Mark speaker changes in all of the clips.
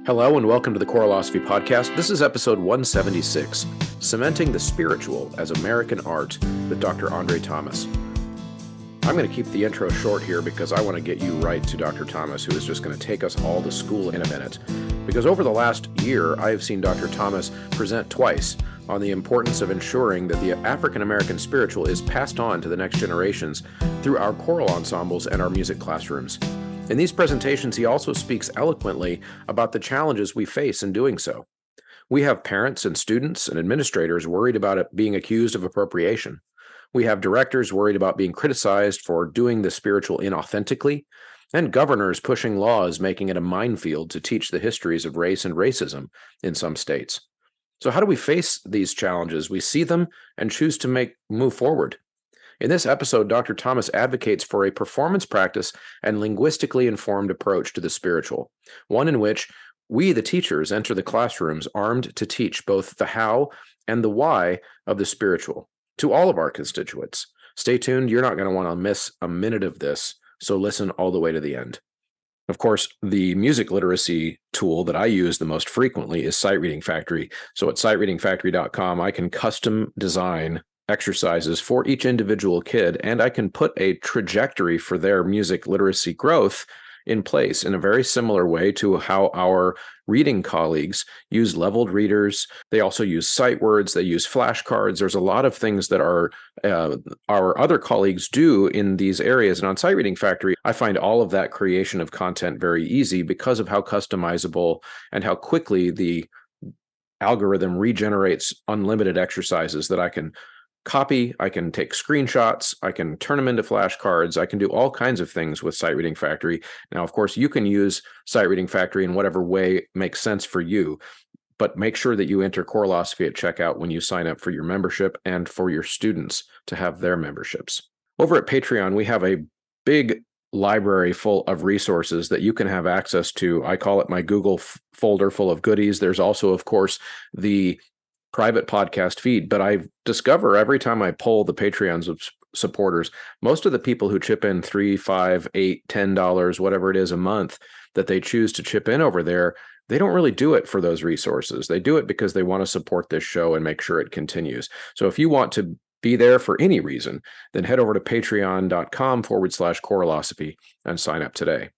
Speaker 1: Hello and welcome to the Choralosophy Podcast. This is episode 176, Cementing the Spiritual as American Art with Dr. André Thomas. I'm going to keep the intro short here because I want to get you right to Dr. Thomas, who is just going to take us all to school in a minute. Because over the last year, I have seen Dr. Thomas present twice on the importance of ensuring that the African American spiritual is passed on to the next generations through our choral ensembles and our music classrooms. In these presentations, he also speaks eloquently about the challenges we face in doing so. We have parents and students and administrators worried about it being accused of appropriation. We have directors worried about being criticized for doing the spiritual inauthentically, and governors pushing laws making it a minefield to teach the histories of race and racism in some states. So how do we face these challenges? We see them and choose to move forward. In this episode, Dr. Thomas advocates for a performance practice and linguistically informed approach to the spiritual, one in which we, the teachers, enter the classrooms armed to teach both the how and the why of the spiritual to all of our constituents. Stay tuned. You're not going to want to miss a minute of this, so listen all the way to the end. Of course, the music literacy tool that I use the most frequently is Sight Reading Factory. So at sightreadingfactory.com, I can custom design exercises for each individual kid, and I can put a trajectory for their music literacy growth in place in a very similar way to how our reading colleagues use leveled readers. They also use sight words, they use flashcards. There's a lot of things that our other colleagues do in these areas. And on Sight Reading Factory, I find all of that creation of content very easy because of how customizable and how quickly the algorithm regenerates unlimited exercises that I can copy, I can take screenshots, I can turn them into flashcards, I can do all kinds of things with Sight Reading Factory. Now, of course, you can use Sight Reading Factory in whatever way makes sense for you, but make sure that you enter Choralosophy at checkout when you sign up for your membership and for your students to have their memberships. Over at Patreon, we have a big library full of resources that you can have access to. I call it my Google folder full of goodies. There's also, of course, the private podcast feed, but I discover every time I poll the Patreon supporters, most of the people who chip in $3, $5, $8, $10, whatever it is a month that they choose to chip in over there, they don't really do it for those resources. They do it because they want to support this show and make sure it continues. So if you want to be there for any reason, then head over to patreon.com/choralosophy and sign up today.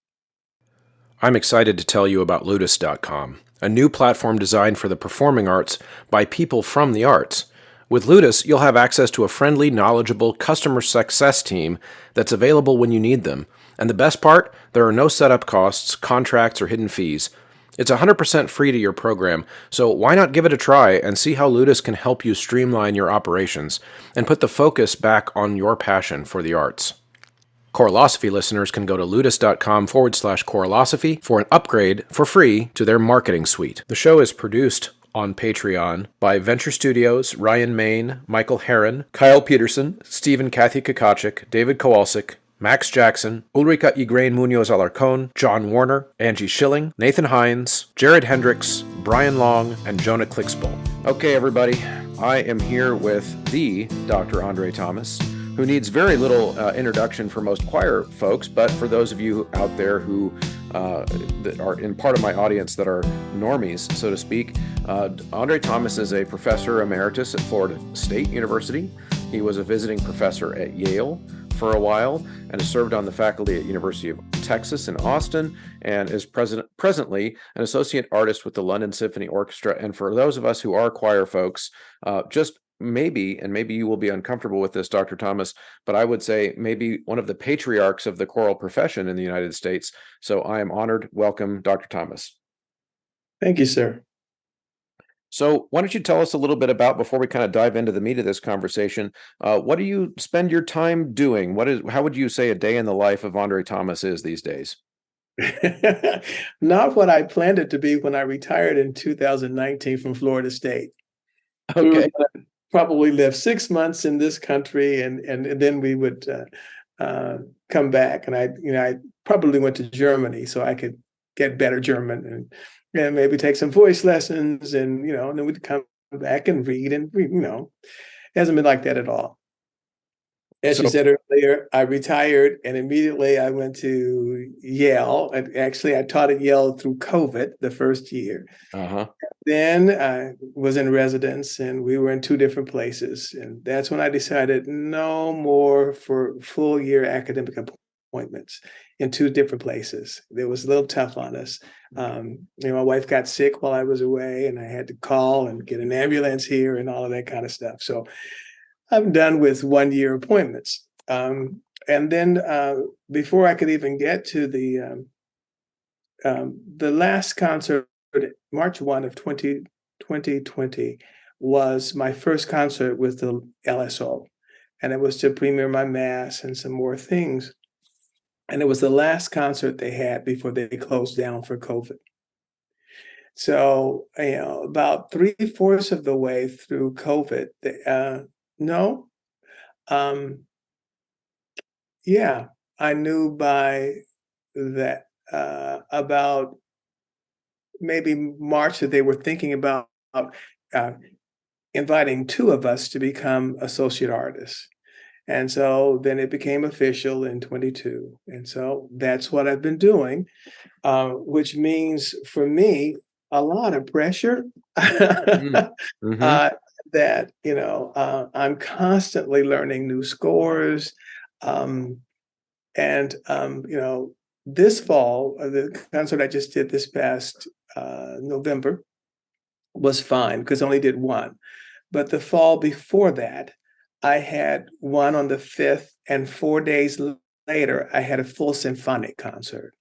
Speaker 1: I'm excited to tell you about ludus.com, a new platform designed for the performing arts by people from the arts. With Ludus, you'll have access to a friendly, knowledgeable customer success team that's available when you need them. And the best part, there are no setup costs, contracts, or hidden fees. It's 100% free to your program, so why not give it a try and see how Ludus can help you streamline your operations and put the focus back on your passion for the arts. Choralosophy listeners can go to ludus.com/choralosophy for an upgrade for free to their marketing suite. The show is produced on Patreon by Venture Studios, Ryan Main, Michael Herron, Kyle Peterson, Stephen Kathy Kakachik, David Kowalczyk, Max Jackson, Ulrika Igrain Munoz Alarcon, John Warner, Angie Schilling, Nathan Hines, Jared Hendricks, Brian Long, and Jonah Clixbull. Okay, everybody, I am here with the Dr. André Thomas, who needs very little introduction for most choir folks, but for those of you out there who that are in part of my audience that are normies, so to speak, André Thomas is a professor emeritus at Florida State University. He was a visiting professor at Yale for a while and has served on the faculty at University of Texas in Austin and is presently an associate artist with the London Symphony Orchestra. And for those of us who are choir folks, just maybe you will be uncomfortable with this, Dr. Thomas, but I would say maybe one of the patriarchs of the choral profession in the United States. So I am honored. Welcome, Dr. Thomas.
Speaker 2: Thank you, sir.
Speaker 1: So why don't you tell us a little bit about, before we kind of dive into the meat of this conversation, what do you spend your time doing? How would you say a day in the life of André Thomas is these days?
Speaker 2: Not what I planned it to be when I retired in 2019 from Florida State.
Speaker 1: Okay.
Speaker 2: We would probably live 6 months in this country, and then we would come back. And I probably went to Germany so I could get better German and maybe take some voice lessons, and then we'd come back and read, and it hasn't been like that at all. As you
Speaker 1: So,
Speaker 2: said earlier, I retired and immediately I went to Yale. And actually, I taught at Yale through COVID the first year.
Speaker 1: uh-huh.
Speaker 2: Then I was in residence and we were in two different places. And that's when I decided no more for full year academic appointments in two different places. It was a little tough on us. My wife got sick while I was away and I had to call and get an ambulance here and all of that kind of stuff. So I'm done with 1 year appointments. And then before I could even get to the last concert, March 1 of 2020, was my first concert with the LSO. And it was to premiere my mass and some more things. And it was the last concert they had before they closed down for COVID. So, about three-fourths of the way through COVID, no, um, yeah, I knew by that about maybe March that they were thinking about uh, inviting two of us to become associate artists. And so then it became official in 22. And so that's what I've been doing, which means for me, a lot of pressure
Speaker 1: Mm. Mm-hmm.
Speaker 2: that, I'm constantly learning new scores. Um, and this fall, the concert I just did this past November was fine because I only did one. But the fall before that, I had one on the 5th, and 4 days later, I had a full symphonic concert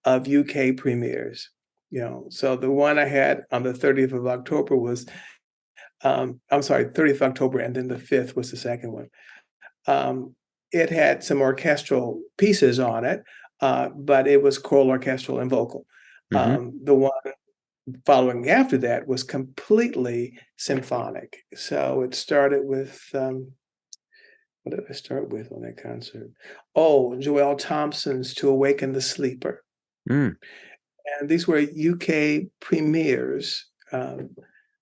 Speaker 2: of UK premieres. So the one I had on the 30th of October was, I'm sorry, 30th of October, and then the 5th was the second one. Um, it had some orchestral pieces on it, but it was choral, orchestral, and vocal.
Speaker 1: Mm-hmm.
Speaker 2: The one following after that was completely symphonic. So it started with what did I start with on that concert? Oh, Joel Thompson's "To Awaken the Sleeper,"
Speaker 1: Mm.
Speaker 2: and these were UK premieres.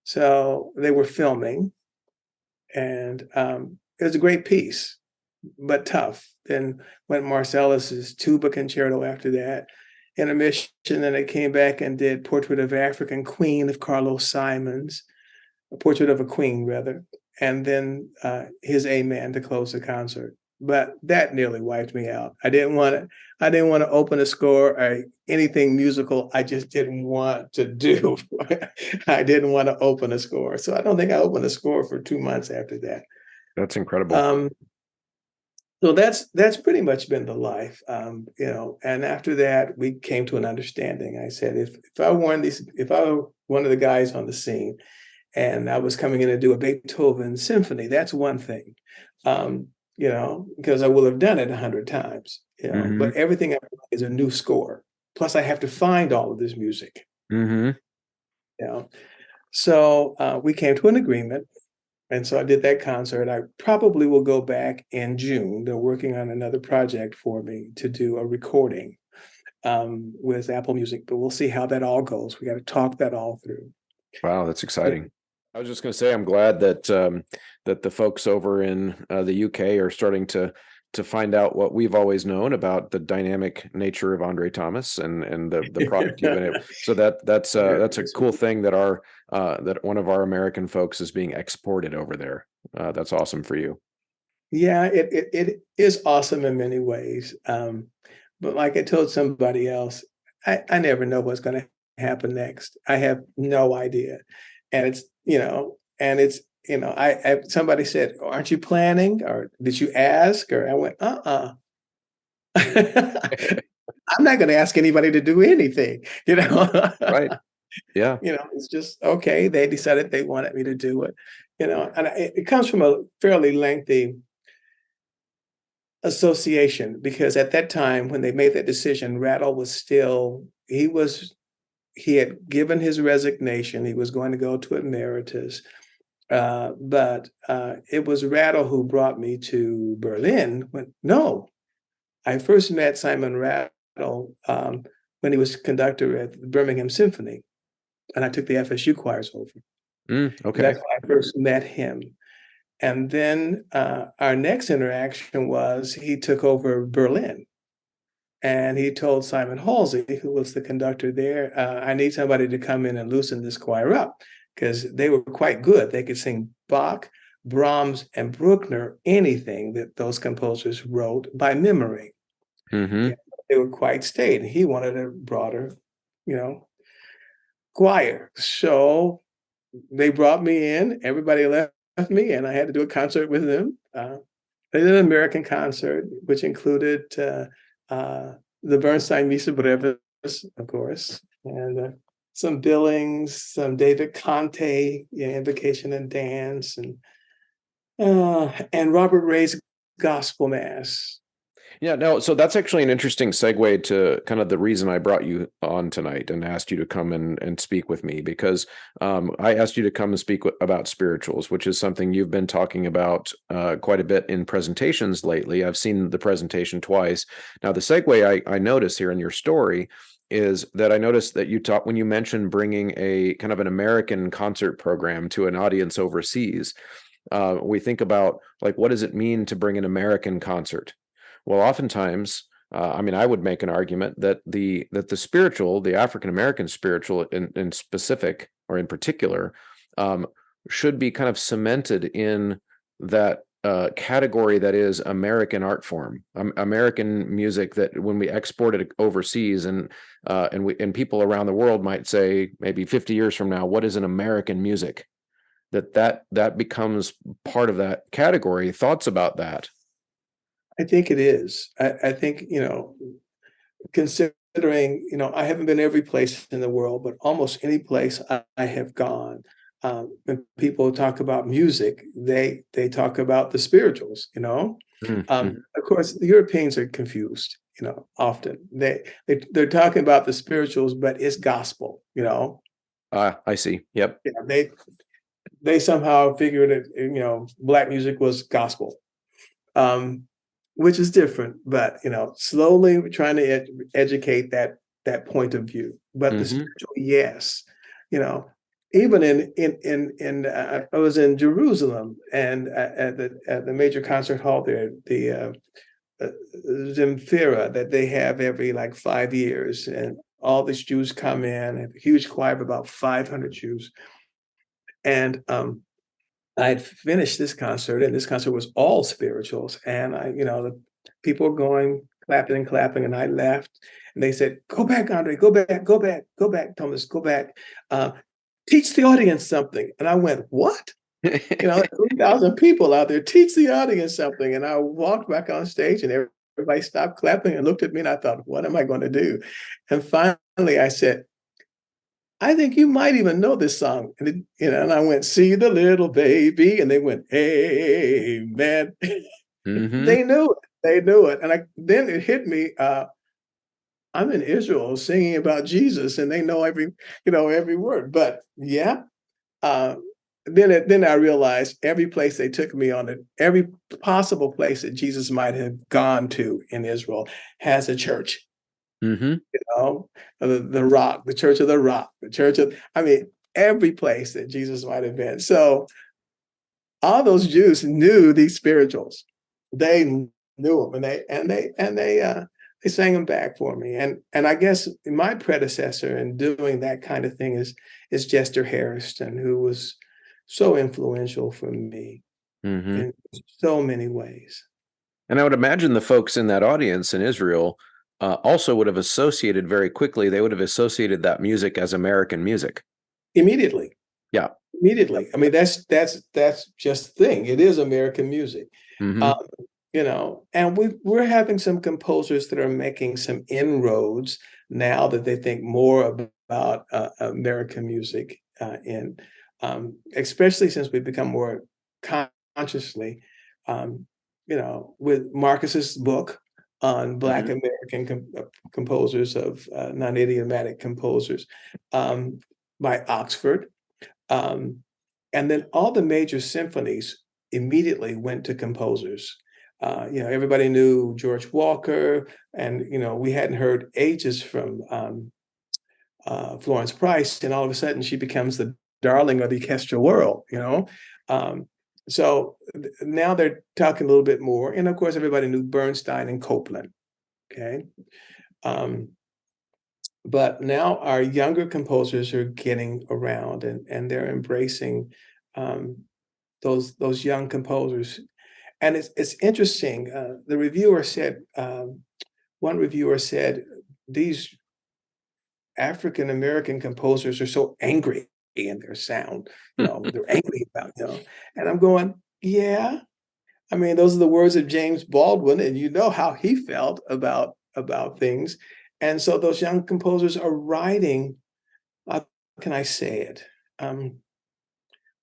Speaker 2: So they were filming, and it was a great piece, but tough. Then went Marcellus's tuba concerto after that, intermission. Then I came back and did Portrait of African Queen of Carlos Simons, a portrait of a queen rather, and then his Amen to close the concert. But that nearly wiped me out. I didn't want to. I didn't want to open a score or anything musical. I just didn't want to do. I didn't want to open a score, so I don't think I opened a score for 2 months after that.
Speaker 1: That's incredible.
Speaker 2: Um, so that's pretty much been the life, And after that, we came to an understanding. I said, if I were one of the guys on the scene, and I was coming in to do a Beethoven symphony, that's one thing, because I will have done it 100 times,
Speaker 1: Mm-hmm.
Speaker 2: But everything I do is a new score. Plus, I have to find all of this music,
Speaker 1: Mm-hmm.
Speaker 2: you know. So we came to an agreement. And so I did that concert. I probably will go back in June. They're working on another project for me to do a recording with Apple Music, but we'll see how that all goes. We got to talk that all through.
Speaker 1: Wow, that's exciting. I was just going to say, I'm glad that that the folks over in the UK are starting to find out what we've always known about the dynamic nature of Andre Thomas and the product you've been able. So that's a cool thing that our that one of our American folks is being exported over there. That's awesome for you.
Speaker 2: Yeah, it is awesome in many ways. But like I told somebody else, I never know what's going to happen next. I have no idea. And I somebody said, "Aren't you planning? Or did you ask?" Or I went, I'm not going to ask anybody to do anything,
Speaker 1: Right. Yeah.
Speaker 2: It's just okay. They decided they wanted me to do it, and it comes from a fairly lengthy association because at that time when they made that decision, Rattle was still he had given his resignation. He was going to go to emeritus. But it was Rattle who brought me to Berlin. I first met Simon Rattle when he was conductor at the Birmingham Symphony, and I took the FSU choirs over.
Speaker 1: Mm, okay.
Speaker 2: That's when I first met him. And then our next interaction was he took over Berlin. And he told Simon Halsey, who was the conductor there, I need somebody to come in and loosen this choir up, because they were quite good. They could sing Bach, Brahms, and Bruckner, anything that those composers wrote by memory.
Speaker 1: Mm-hmm.
Speaker 2: Yeah, they were quite staid. He wanted a broader, you know, choir. So they brought me in. Everybody left me, and I had to do a concert with them. They did an American concert, which included the Bernstein Misa Brevis, of course, and some Billings, some David Conte, Invocation and Dance, and Robert Ray's Gospel Mass.
Speaker 1: Yeah, no, so that's actually an interesting segue to kind of the reason I brought you on tonight and asked you to come and speak with me, because I asked you to come and speak about spirituals, which is something you've been talking about quite a bit in presentations lately. I've seen the presentation twice. Now, the segue I notice here in your story is that I noticed that you talk when you mentioned bringing a kind of an American concert program to an audience overseas. We think about, like, what does it mean to bring an American concert? Well, oftentimes, I mean, I would make an argument that the spiritual, the African American spiritual in specific or in particular, um, should be kind of cemented in that category that is American art form, American music. That when we export it overseas, and people around the world might say, maybe 50 years from now, what is an American music? That becomes part of that category. Thoughts about that?
Speaker 2: I think it is. I think, considering, I haven't been every place in the world, but almost any place I have gone, when people talk about music, they talk about the spirituals.
Speaker 1: Mm-hmm.
Speaker 2: Of course, the Europeans are confused, often. They're talking about the spirituals, but it's gospel.
Speaker 1: I see. Yep.
Speaker 2: Yeah, they somehow figured that, Black music was gospel. Which is different, but slowly we're trying to educate that point of view. But the
Speaker 1: Mm-hmm.
Speaker 2: spiritual, yes, you know, even in I was in Jerusalem, and at the major concert hall there, the Zemfira, that they have every like 5 years, and all these Jews come in, and a huge choir of about 500 Jews, and I had finished this concert, and this concert was all spirituals. And the people were going, clapping and clapping, and I left. And they said, "Go back, Andre, go back, go back, go back, Thomas, go back. Uh, Teach the audience something." And I went, "What?" 3,000 people out there, teach the audience something. And I walked back on stage, and everybody stopped clapping and looked at me, and I thought, what am I going to do? And finally I said, "I think you might even know this song." And I went, "See the little baby," and they went, "Amen."
Speaker 1: Mm-hmm.
Speaker 2: They knew it. They knew it. And then it hit me, I'm in Israel singing about Jesus, and they know every word. But yeah, uh, then I realized every place they took me on it, every possible place that Jesus might have gone to in Israel has a church.
Speaker 1: Mm-hmm.
Speaker 2: The Rock, the Church of the Rock, the Church of, I mean, every place that Jesus might have been. So all those Jews knew these spirituals. They knew them, and they sang them back for me. And I guess my predecessor in doing that kind of thing is Jester Harrison, who was so influential for me
Speaker 1: Mm-hmm.
Speaker 2: in so many ways.
Speaker 1: And I would imagine the folks in that audience in Israel also would have associated very quickly. They would have associated that music as American music.
Speaker 2: Immediately.
Speaker 1: Yeah.
Speaker 2: Immediately. I mean, that's just the thing. It is American music.
Speaker 1: Mm-hmm.
Speaker 2: Um, and we're having some composers that are making some inroads now that they think more about American music, and especially since we've become more consciously, with Marcus's book on Black
Speaker 1: Mm-hmm.
Speaker 2: American composers of non-idiomatic composers, by Oxford. Um, and then all the major symphonies immediately went to composers. Everybody knew George Walker, and we hadn't heard ages from Florence Price, and all of a sudden she becomes the darling of the orchestral world. Um, So now they're talking a little bit more, and of course, everybody knew Bernstein and Copland. Okay, um, but now our younger composers are getting around, and they're embracing um, those young composers, and it's interesting. The reviewer said, one reviewer said, these African American composers are so angry in their sound. They're angry about, and I'm going, yeah. I mean, those are the words of James Baldwin, and you know how he felt about things. And so those young composers are writing, how can I say it? Um,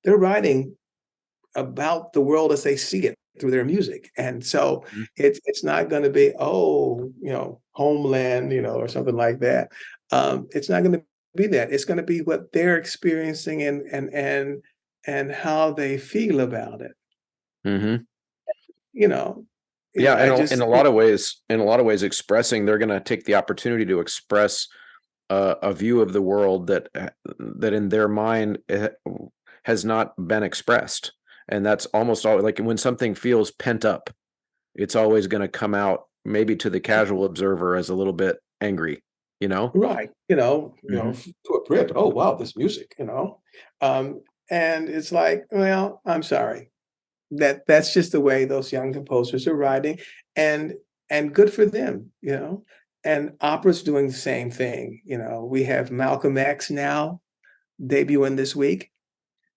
Speaker 2: they're writing about the world as they see it through their music. And so
Speaker 1: Mhm.
Speaker 2: it's not going to be, oh, Homeland, or something like that. It's not going to be that. It's going to be what they're experiencing, and how they feel about it.
Speaker 1: Mhm.
Speaker 2: You know,
Speaker 1: Yeah,
Speaker 2: I
Speaker 1: in
Speaker 2: just
Speaker 1: a lot of ways, expressing, they're going to take the opportunity to express a view of the world that in their mind has not been expressed, and that's almost all. Like when something feels pent up, it's always going to come out maybe to the casual observer as a little bit angry. You know.
Speaker 2: right,
Speaker 1: Hmm.
Speaker 2: to a Brit, oh wow, this music, um, and it's like, well, I'm sorry. That's just the way those young composers are writing, and good for them, And opera's doing the same thing, We have Malcolm X now debuting this week,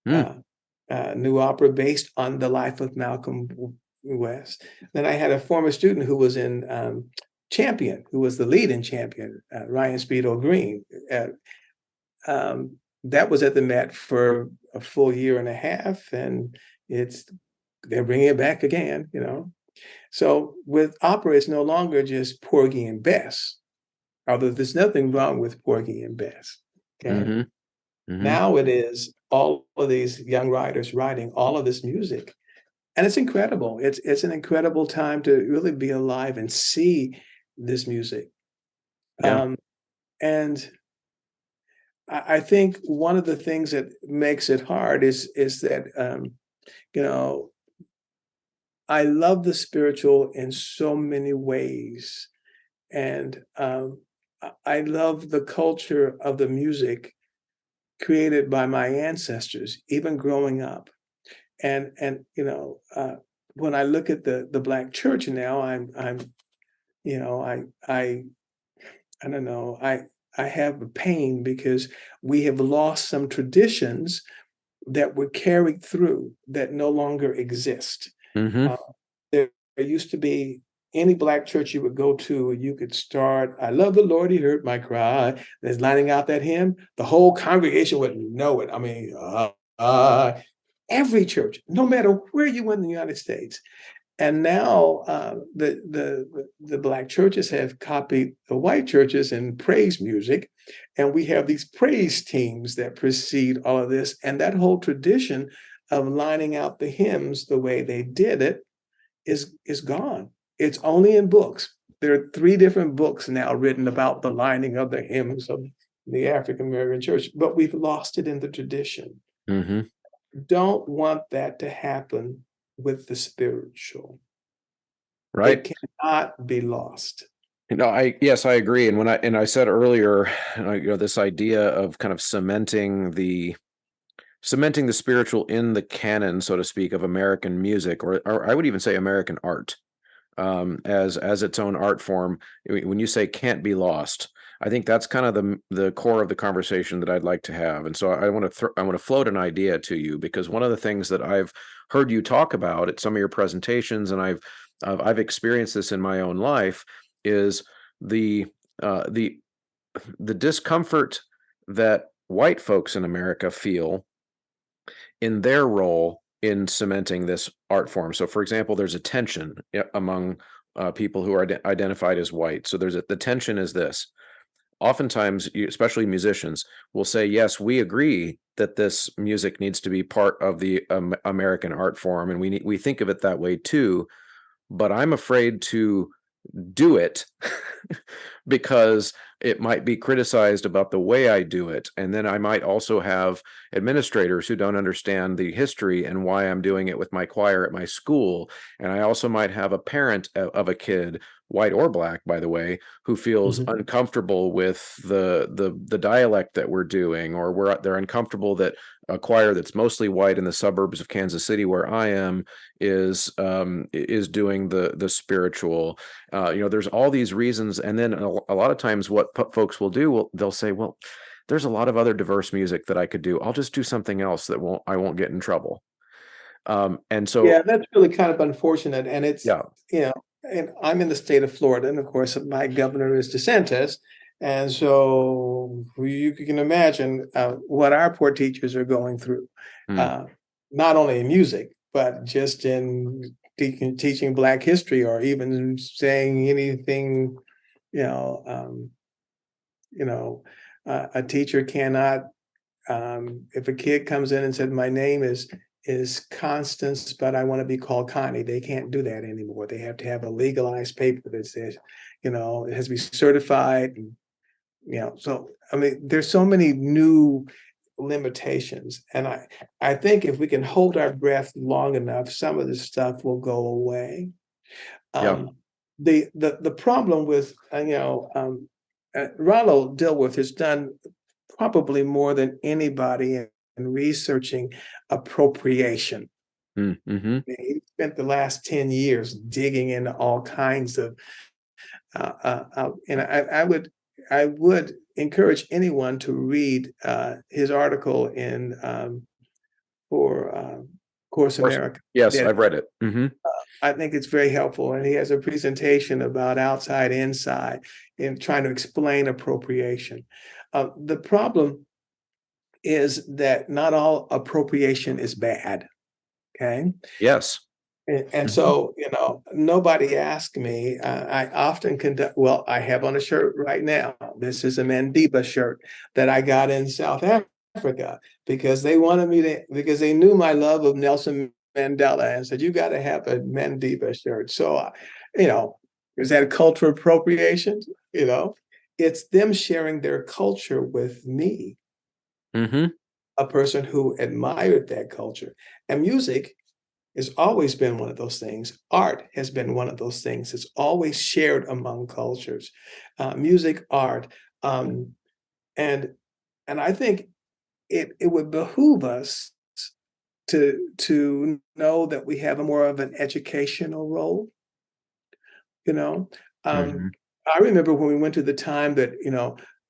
Speaker 1: Mm.
Speaker 2: uh, new opera based on the life of Malcolm West. Then I had a former student who was in Champion, who was the lead in Champion, Ryan Speedo Green. That was at the Met for a full year and a half, and it's they're bringing it back again. So with opera, it's no longer just Porgy and Bess, although there's nothing wrong with Porgy and Bess. Okay.
Speaker 1: Hmm. Hmm.
Speaker 2: Now it is all of these young writers writing all of this music. And it's incredible. It's an incredible time to really be alive and see this music.
Speaker 1: Yeah.
Speaker 2: Um, and I think one of the things that makes it hard is that you know I love the spiritual in so many ways, and I love the culture of the music created by my ancestors, even growing up. And when I look at the Black church now, I'm you know I don't know I have a pain because we have lost some traditions that were carried through that no longer exist.
Speaker 1: Hmm.
Speaker 2: Uh, there used to be any Black church you would go to, you could start, I love the Lord, he heard my cry. There's lining out that hymn. The whole congregation would know it. I mean, every church, no matter where you went in the United States. And now the Black churches have copied the white churches in praise music, and we have these praise teams that precede all of this. And that whole tradition of lining out the hymns the way they did it is gone. It's only in books. There are 3 different books now written about the lining of the hymns of the African American church, but we've lost it in the tradition.
Speaker 1: Hmm.
Speaker 2: Don't want that to happen with the spiritual. It
Speaker 1: Right.
Speaker 2: cannot be lost.
Speaker 1: I agree. And I said earlier, this idea of kind of cementing the spiritual in the canon, so to speak, of American music, or I would even say American art, as its own art form. When you say can't be lost, I think that's kind of the core of the conversation that I'd like to have. And so I want to float an idea to you, because one of the things that I've heard you talk about at some of your presentations, and I've experienced this in my own life, is the uh, the the discomfort that white folks in America feel in their role in cementing this art form. So, for example, there's a tension among people who are identified as white. So the tension is this. Oftentimes, especially musicians, will say, yes, we agree that this music needs to be part of the American art form, and we think of it that way too. But I'm afraid to do it because it might be criticized about the way I do it. And then I might also have administrators who don't understand the history and why I'm doing it with my choir at my school. And I also might have a parent of a kid, white or black, by the way, who feels
Speaker 2: Mhm.
Speaker 1: uncomfortable with the dialect that we're doing, or they're uncomfortable that a choir that's mostly white in the suburbs of Kansas City, where I am, is doing the spiritual. There's all these reasons, and then a lot of times, what folks will do, they'll say, "Well, there's a lot of other diverse music that I could do. I'll just do something else that I won't get in trouble." And so,
Speaker 2: Yeah, that's really kind of unfortunate. And it's,
Speaker 1: yeah,
Speaker 2: you know, and I'm in the state of Florida, and of course, my governor is DeSantis. And so you can imagine what our poor teachers are going through,
Speaker 1: mm,
Speaker 2: uh, not only in music, but just in teaching Black history, or even saying anything, you know, um, you know, a teacher cannot, if a kid comes in and said, "My name is Constance, but I want to be called Connie," they can't do that anymore. They have to have a legalized paper that says, it has to be certified. And, so I mean, there's so many new limitations, and I think if we can hold our breath long enough, some of this stuff will go away.
Speaker 1: yeah,
Speaker 2: Um, the problem with Ronald Dilworth has done probably more than anybody in researching appropriation.
Speaker 1: mm-hmm,
Speaker 2: He spent the last 10 years digging into all kinds of, and I would encourage anyone to read his article in for Course
Speaker 1: of course,
Speaker 2: America.
Speaker 1: yes,
Speaker 2: That
Speaker 1: I've read it. Mm-hmm.
Speaker 2: I think it's very helpful, and he has a presentation about outside, inside, in trying to explain appropriation. The problem is that not all appropriation is bad. Okay.
Speaker 1: Yes.
Speaker 2: And
Speaker 1: Mm-hmm.
Speaker 2: so, nobody asked me. I often conduct, well, I have on a shirt right now. This is a Mandiba shirt that I got in South Africa because they wanted me to, because they knew my love of Nelson Mandela and said, "You got to have a Mandiba shirt." So, is that cultural appropriation? You know, it's them sharing their culture with me,
Speaker 1: Mm-hmm.
Speaker 2: a person who admired that culture. And music has always been one of those things. Art has been one of those things. It's always shared among cultures. Music, art, um, and I think it would behoove us to know that we have a more of an educational role. You know, um,
Speaker 1: Mm-hmm.
Speaker 2: I remember when we went to the time that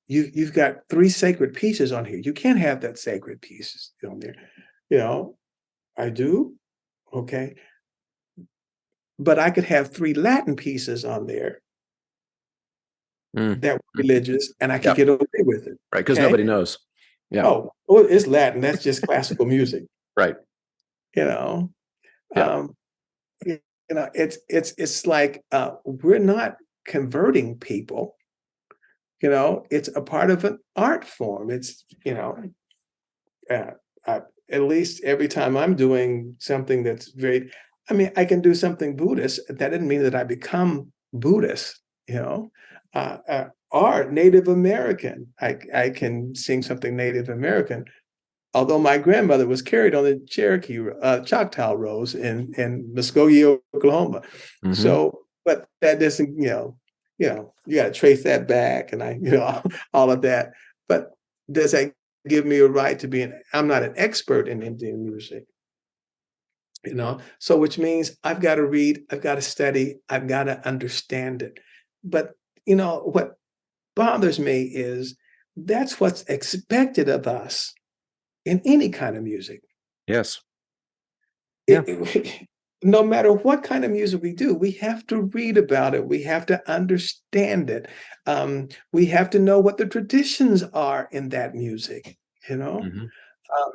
Speaker 2: you've got three sacred pieces on here. You can't have that sacred pieces on there. You know, I do. Okay. But I could have three Latin pieces on there that were
Speaker 1: Mm-hmm.
Speaker 2: religious, and I could
Speaker 1: Yeah,
Speaker 2: get away with it.
Speaker 1: right, because
Speaker 2: Okay.
Speaker 1: nobody knows. Yeah,
Speaker 2: Oh, well, it's Latin. That's just classical music.
Speaker 1: right.
Speaker 2: You know,
Speaker 1: Yeah.
Speaker 2: um, it's like we're not converting people. It's a part of an art form. It's uh, at least every time I'm doing something that's very, I mean, I can do something Buddhist. That didn't mean that I become Buddhist, or Native American. I can sing something Native American, although my grandmother was carried on the Choctaw Rose in Muskogee, Oklahoma.
Speaker 1: Mm-hmm.
Speaker 2: So, but that doesn't, you got to trace that back, and all of that. But does that give me a right to be I'm not an expert in Indian music, so which means I've got to read, I've got to study, I've got to understand it. But what bothers me is that's what's expected of us in any kind of music.
Speaker 1: Yes. Yeah.
Speaker 2: No matter what kind of music we do, we have to read about it. We have to understand it. We have to know what the traditions are in that music. You know,
Speaker 1: Mm-hmm.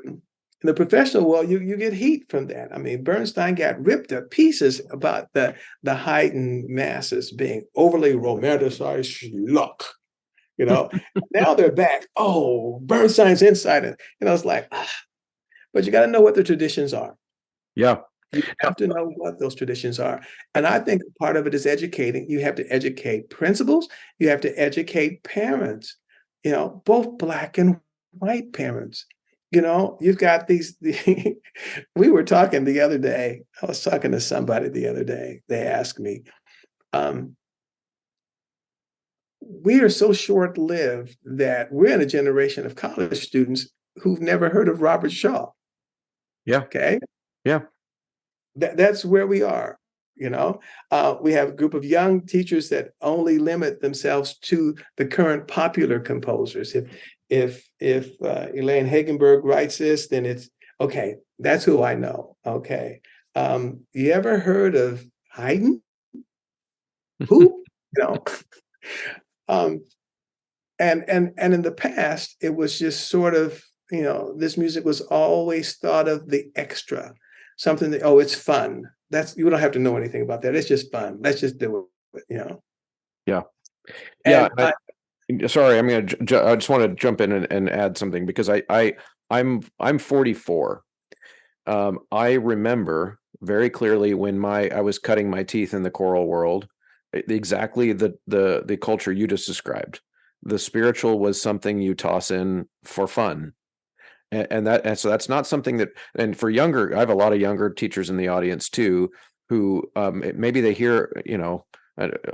Speaker 2: in the professional world, you get heat from that. I mean, Bernstein got ripped to pieces about the heightened masses being overly romanticized schluck. Now they're back. Oh, Bernstein's insight. It's like, but you got to know what the traditions are.
Speaker 1: Yeah.
Speaker 2: You have to know what those traditions are. And I think part of it is educating. You have to educate principals, you have to educate parents, both Black and white parents. You've got we were talking the other day. I was talking to somebody the other day. They asked me, um, we are so short-lived that we're in a generation of college students who've never heard of Robert Shaw.
Speaker 1: Yeah.
Speaker 2: Okay.
Speaker 1: Yeah.
Speaker 2: That's where we are. We have a group of young teachers that only limit themselves to the current popular composers. If Elaine Hagenberg writes this, then it's okay. That's who I know. Okay. You ever heard of Haydn? Who? You know. Um, and in the past, it was just sort of, this music was always thought of the extra, something that, oh, it's fun. You don't have to know anything about that. It's just fun. Let's just do it.
Speaker 1: Yeah. Yeah.
Speaker 2: And
Speaker 1: Sorry, I'm gonna. I just want to jump in and add something because I'm 44. I remember very clearly when I was cutting my teeth in the choral world, exactly the culture you just described. The spiritual was something you toss in for fun. And so that's not something that, and for younger, I have a lot of younger teachers in the audience too, who maybe they hear,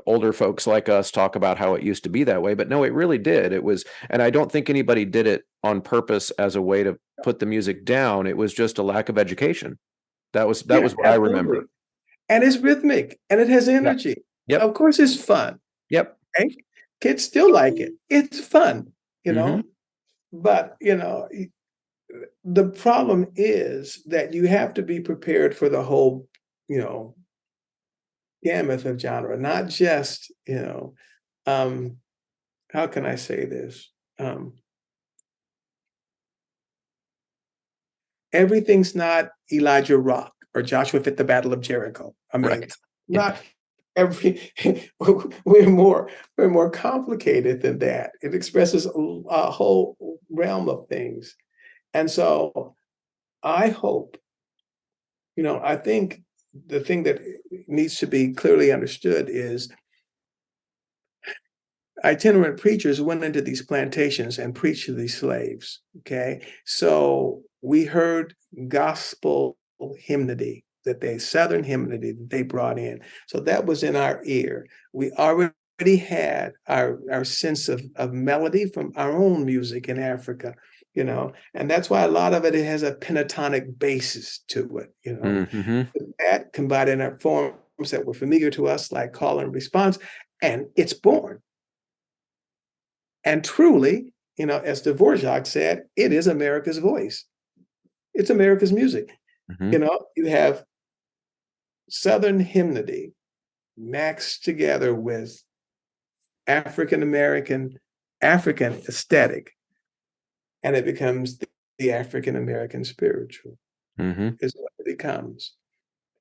Speaker 1: older folks like us talk about how it used to be that way, but no, it really did. It was, and I don't think anybody did it on purpose as a way to put the music down. It was just a lack of education. That was
Speaker 2: yeah,
Speaker 1: what I
Speaker 2: absolutely.
Speaker 1: remember.
Speaker 2: And it's rhythmic and it has
Speaker 1: Yeah.
Speaker 2: energy.
Speaker 1: Yep.
Speaker 2: Of course, it's fun.
Speaker 1: Yep.
Speaker 2: Okay? Kids still like it. It's fun,
Speaker 1: Mhm.
Speaker 2: but the problem is that you have to be prepared for the whole, gamut of genre, not just, how can I say this? Everything's not Elijah Rock or Joshua Fit the Battle of Jericho. I mean,
Speaker 1: Right. Yeah.
Speaker 2: not every we're more complicated than that. It expresses a whole realm of things. And so I hope, I think the thing that needs to be clearly understood is itinerant preachers went into these plantations and preached to these slaves. Okay. So we heard gospel hymnody, Southern hymnody that they brought in. So that was in our ear. We already had our sense of melody from our own music in Africa, and that's why a lot of it has a pentatonic basis to it.
Speaker 1: Mhm.
Speaker 2: That combined in our forms that were familiar to us, like call and response, and it's born. And truly, as Dvorak said, it is America's voice. It's America's music.
Speaker 1: Mhm.
Speaker 2: You have Southern hymnody maxed together with African aesthetic, and it becomes the African American spiritual,
Speaker 1: Mhm.
Speaker 2: is what it becomes.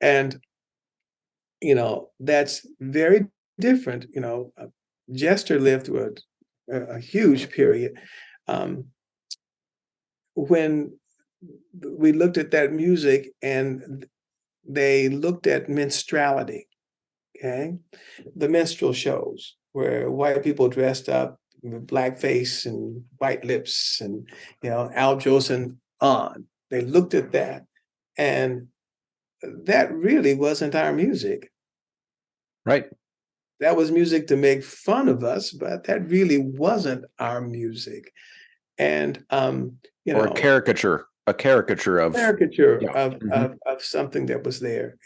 Speaker 2: And, that's very different. Jester lived through a huge period. Um, when we looked at that music and they looked at minstrality, okay? The minstrel shows where white people dressed up with blackface and white lips and, Al Jolson on. They looked at that and that really wasn't our music.
Speaker 1: Right.
Speaker 2: That was music to make fun of us, but that really wasn't our music. And,
Speaker 1: Or a caricature of,
Speaker 2: caricature
Speaker 1: yeah.
Speaker 2: of,
Speaker 1: Mhm.
Speaker 2: of something that was there.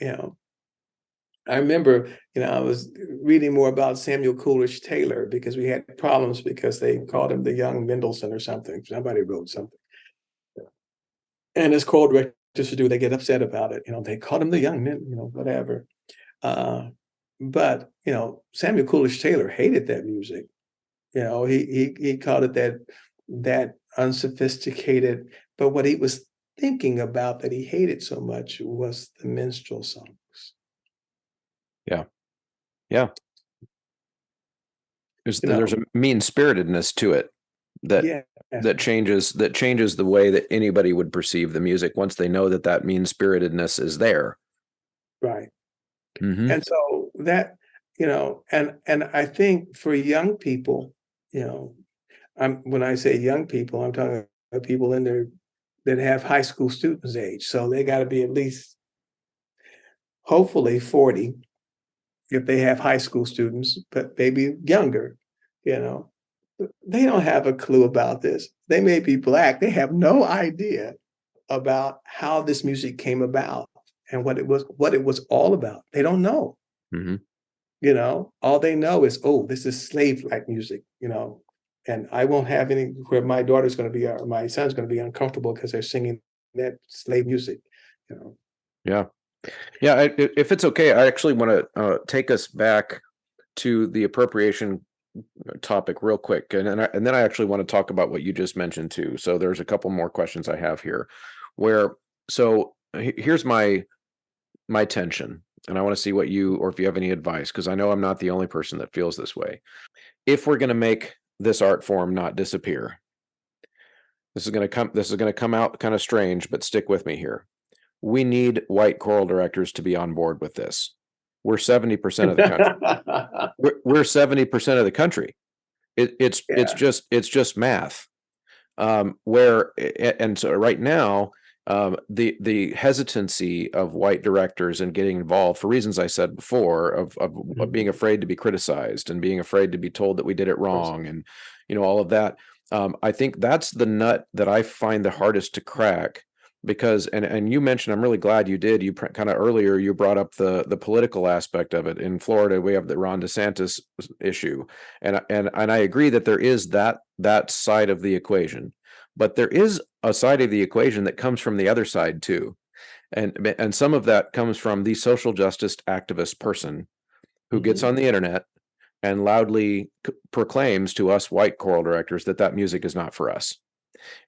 Speaker 2: I remember, I was reading more about Samuel Coolidge Taylor because we had problems because they called him the young Mendelssohn or something. Somebody wrote something. And as choral directors do, they get upset about it. They called him the young men, whatever. Uh, but Samuel Coolidge Taylor hated that music. He called it that unsophisticated. But what he was thinking about that he hated so much was the minstrel songs.
Speaker 1: Yeah. Yeah.
Speaker 2: You
Speaker 1: There's
Speaker 2: know,
Speaker 1: a mean-spiritedness to it that
Speaker 2: yeah,
Speaker 1: changes the way that anybody would perceive the music once they know that mean-spiritedness is there.
Speaker 2: right.
Speaker 1: Mm-hmm.
Speaker 2: And so that, and I think for young people, you know, when I say young people, I'm talking about people in their that have high school students age. So they got to be at least hopefully 40 if they have high school students, but maybe younger, you know. They don't have a clue about this. They may be Black. They have no idea about how this music came about and what it was all about. They don't know.
Speaker 1: Mm-hmm.
Speaker 2: All they know is, oh, this is slave-like music, and I won't have any where my daughter's going to be, or my son's going to be uncomfortable because they're singing that slave music, you know.
Speaker 1: Yeah. Yeah. If it's okay, I actually want to take us back to the appropriation topic real quick, and then I actually want to talk about what you just mentioned too. So there's a couple more questions I have here, where here's my tension, and I want to see what you, or if you have any advice, because I know I'm not the only person that feels this way. If we're going to make this art form not disappear, this is going to come out kind of strange, but stick with me here. We need white choral directors to be on board with this. We're 70% of the country. We're 70% of the country.
Speaker 2: Yeah.
Speaker 1: It's just math. And so right now, the hesitancy of white directors in getting involved, for reasons I said before, of being
Speaker 2: Mhm.
Speaker 1: afraid to be criticized and being afraid to be told that we did it
Speaker 2: Course.
Speaker 1: wrong, and all of that. I think that's the nut that I find the hardest to crack, because and you mentioned, I'm really glad you did. You kind of earlier you brought up the political aspect of it. In Florida, we have the Ron DeSantis issue, and I agree that there is that side of the equation, but there is a side of the equation that comes from the other side too. And some of that comes from the social justice activist person who gets
Speaker 2: Mhm.
Speaker 1: on the internet and loudly proclaims to us white choral directors that that music is not for us.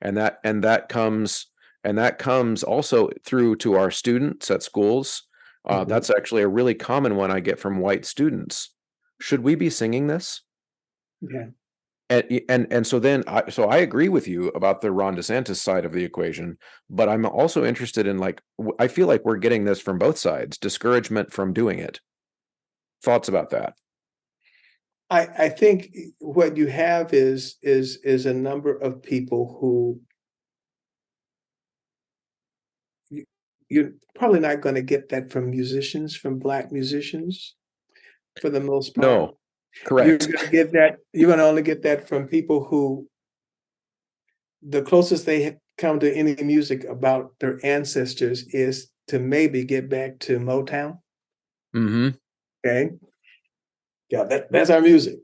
Speaker 1: And that comes also through to our students at schools.
Speaker 2: Mhm.
Speaker 1: That's actually a really common one I get from white students. Should we be singing this?
Speaker 2: Yeah.
Speaker 1: And so I agree with you about the Ron DeSantis side of the equation, but I'm also interested in, like, I feel like we're getting this from both sides, discouragement from doing it. Thoughts about that?
Speaker 2: I think what you have is a number of people who you, you're probably not going to get that from musicians, from Black musicians, for the most part.
Speaker 1: No, correct.
Speaker 2: You're going to only get that from people who the closest they come to any music about their ancestors is to maybe get back to Motown.
Speaker 1: Hmm.
Speaker 2: Okay. Yeah, that's our music,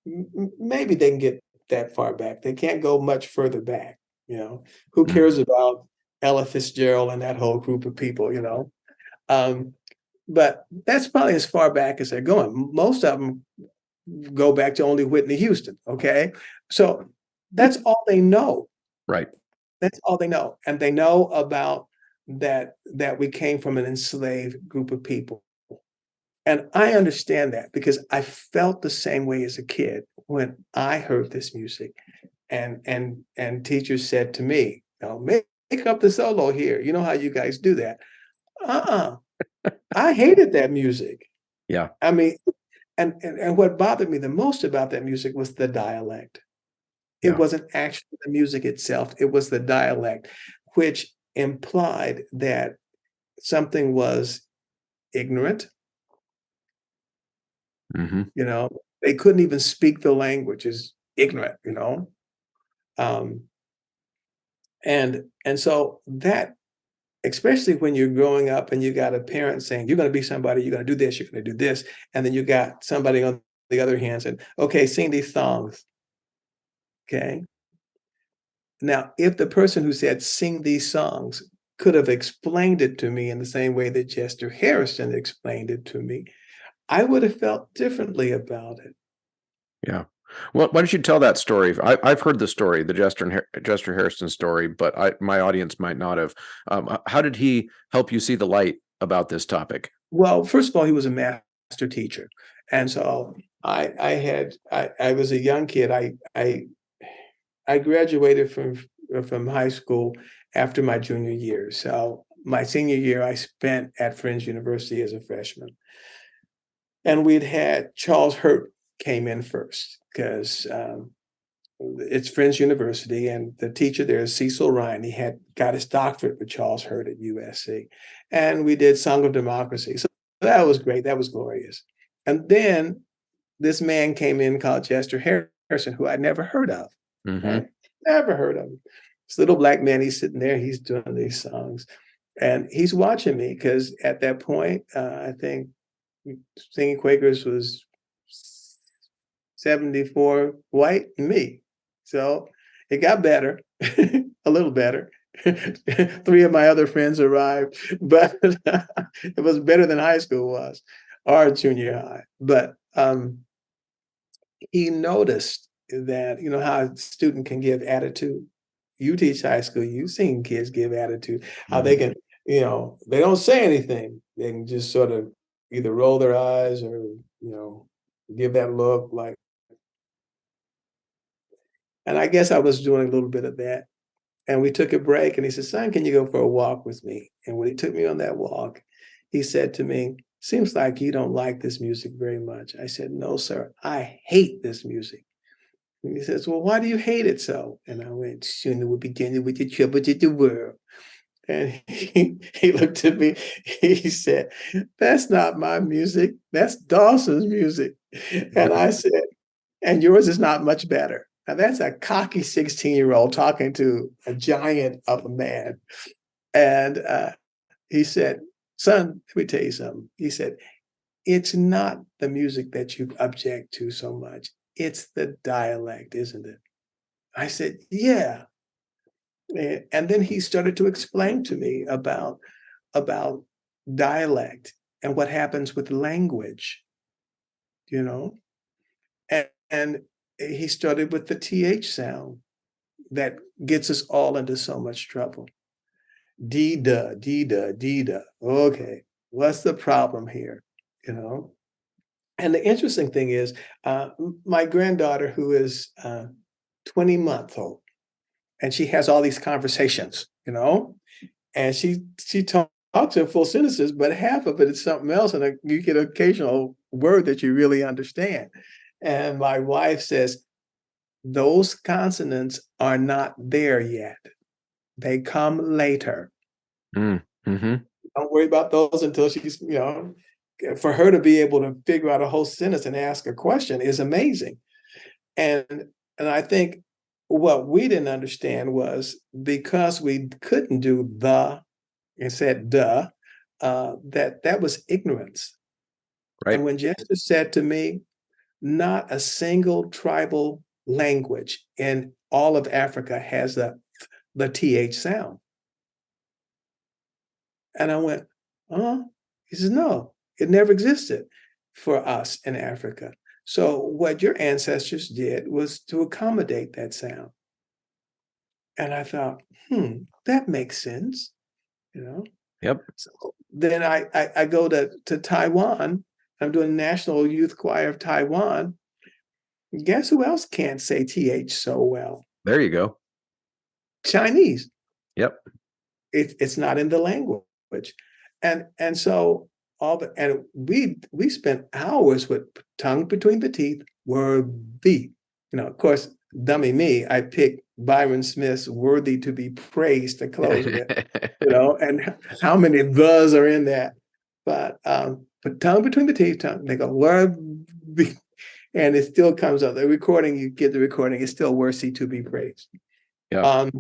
Speaker 2: Maybe they can get that far back. They can't go much further back, Who cares about Ella Fitzgerald and that whole group of people, Um, but that's probably as far back as they're going. Most of them go back to only Whitney Houston, okay? So that's all they know.
Speaker 1: Right.
Speaker 2: That's all they know. And they know about that we came from an enslaved group of people. And I understand that because I felt the same way as a kid when I heard this music. And teachers said to me, make up the solo here. You know how you guys do that. Uh-uh. I hated that music.
Speaker 1: Yeah.
Speaker 2: I mean, and what bothered me the most about that music was the dialect. It
Speaker 1: Yeah.
Speaker 2: wasn't actually the music itself, it was the dialect, which implied that something was ignorant,
Speaker 1: Hmm.
Speaker 2: you know? They couldn't even speak the language, is ignorant, Um, and so that, especially when you're growing up and you got a parent saying, "You're gonna be somebody, you're gonna do this, you're gonna do this," and then you got somebody on the other hand saying, "Okay, sing these songs." Okay? Now, if the person who said, "Sing these songs," could have explained it to me in the same way that Chester Harrison explained it to me, I would have felt differently about it.
Speaker 1: Yeah. Well, why don't you tell that story? I've heard the story, the Jester Harrison story, but my audience might not have. How did he help you see the light about this topic?
Speaker 2: Well, first of all, he was a master teacher, and so I was a young kid. I graduated from high school after my junior year, so my senior year, I spent at Friends University as a freshman. And we'd had Charles Hurt came in first because it's Friends University, and the teacher there is Cecil Ryan. He had got his doctorate with Charles Hurt at USC. And we did Song of Democracy. So that was great. That was glorious. And then this man came in called Chester Harrison, who I'd never heard of. Right? Never heard of him. This little black man, he's sitting there, he's doing these songs. And he's watching me because at that point, I think Singing Quakers was 74 white and me. So it got better, a little better. 3 of my other friends arrived, but it was better than high school was, or junior high. But he noticed that, you know, how a student can give attitude. You teach high school, you've seen kids give attitude, how they can, you know, they don't say anything. They can just sort of either roll their eyes or, you know, give that look like. And I guess I was doing a little bit of that. And we took a break and he said, son, can you go for a walk with me? And when he took me on that walk, he said to me, seems like you don't like this music very much. I said, no, sir, I hate this music. And he says, well, why do you hate it so? And I went, soon it will begin with the trouble to the world. And he looked at me, he said, that's not my music, that's Dawson's music. And I said, and yours is not much better. Now that's a cocky 16-year-old talking to a giant of a man. And he said, son, let me tell you something. He said, it's not the music that you object to so much. It's the dialect, isn't it? I said, yeah. And then he started to explain to me about dialect and what happens with language, you know? And he started with the TH sound that gets us all into so much trouble. D-da, D-da, D-da. Okay, what's the problem here, you know? And the interesting thing is, my granddaughter, who is 20-month-old, and she has all these conversations, you know, and she talks in full sentences, but half of it is something else, and you get an occasional word that you really understand. And my wife says, those consonants are not there yet. They come later.
Speaker 1: Mm-hmm.
Speaker 2: Don't worry about those until she's, you know, for her to be able to figure out a whole sentence and ask a question is amazing. And I think what we didn't understand was because we couldn't do the and said duh, that was ignorance.
Speaker 1: Right.
Speaker 2: And when Jester said to me, not a single tribal language in all of Africa has the TH sound. And I went, huh? He says, no, it never existed for us in Africa. So what your ancestors did was to accommodate that sound. And I thought, that makes sense, you know?
Speaker 1: Yep.
Speaker 2: So then I go to Taiwan. I'm doing National Youth Choir of Taiwan. Guess who else can't say TH so well?
Speaker 1: There you go.
Speaker 2: Chinese.
Speaker 1: Yep.
Speaker 2: It's not in the language. And so we spent hours with tongue between the teeth, worthy. You know, of course, dummy me, I picked Byron Smith's worthy to be praised to close with, you know, and how many thes are in that. But tongue between the teeth, they go, worthy. And it still comes up. The recording, you get the recording, it's still worthy to be praised.
Speaker 1: Yeah.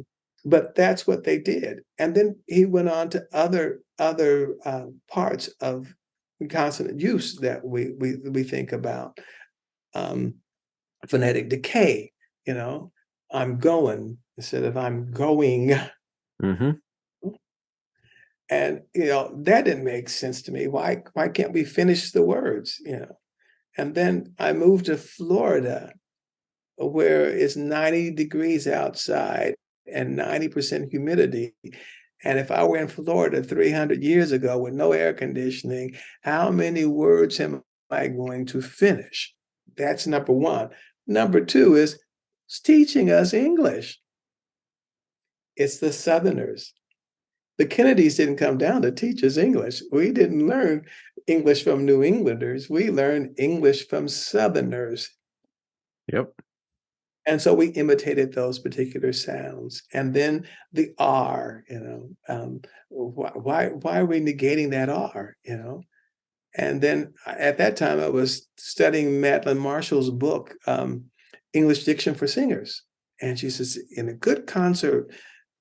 Speaker 2: But that's what they did. And then he went on to other parts of consonant use that we think about. Phonetic decay, you know, I'm going instead of I'm going.
Speaker 1: Mm-hmm.
Speaker 2: And, you know, that didn't make sense to me. Why can't we finish the words, you know? And then I moved to Florida, where it's 90 degrees outside and 90% humidity. And if I were in Florida 300 years ago with no air conditioning, how many words am I going to finish? That's number one. Number two is it's teaching us English. It's the Southerners. The Kennedys didn't come down to teach us English. We didn't learn English from New Englanders. We learned English from Southerners.
Speaker 1: Yep.
Speaker 2: And so we imitated those particular sounds. And then the R, why are we negating that R, And then at that time, I was studying Madeline Marshall's book, English Diction for Singers. And she says, in a good concert,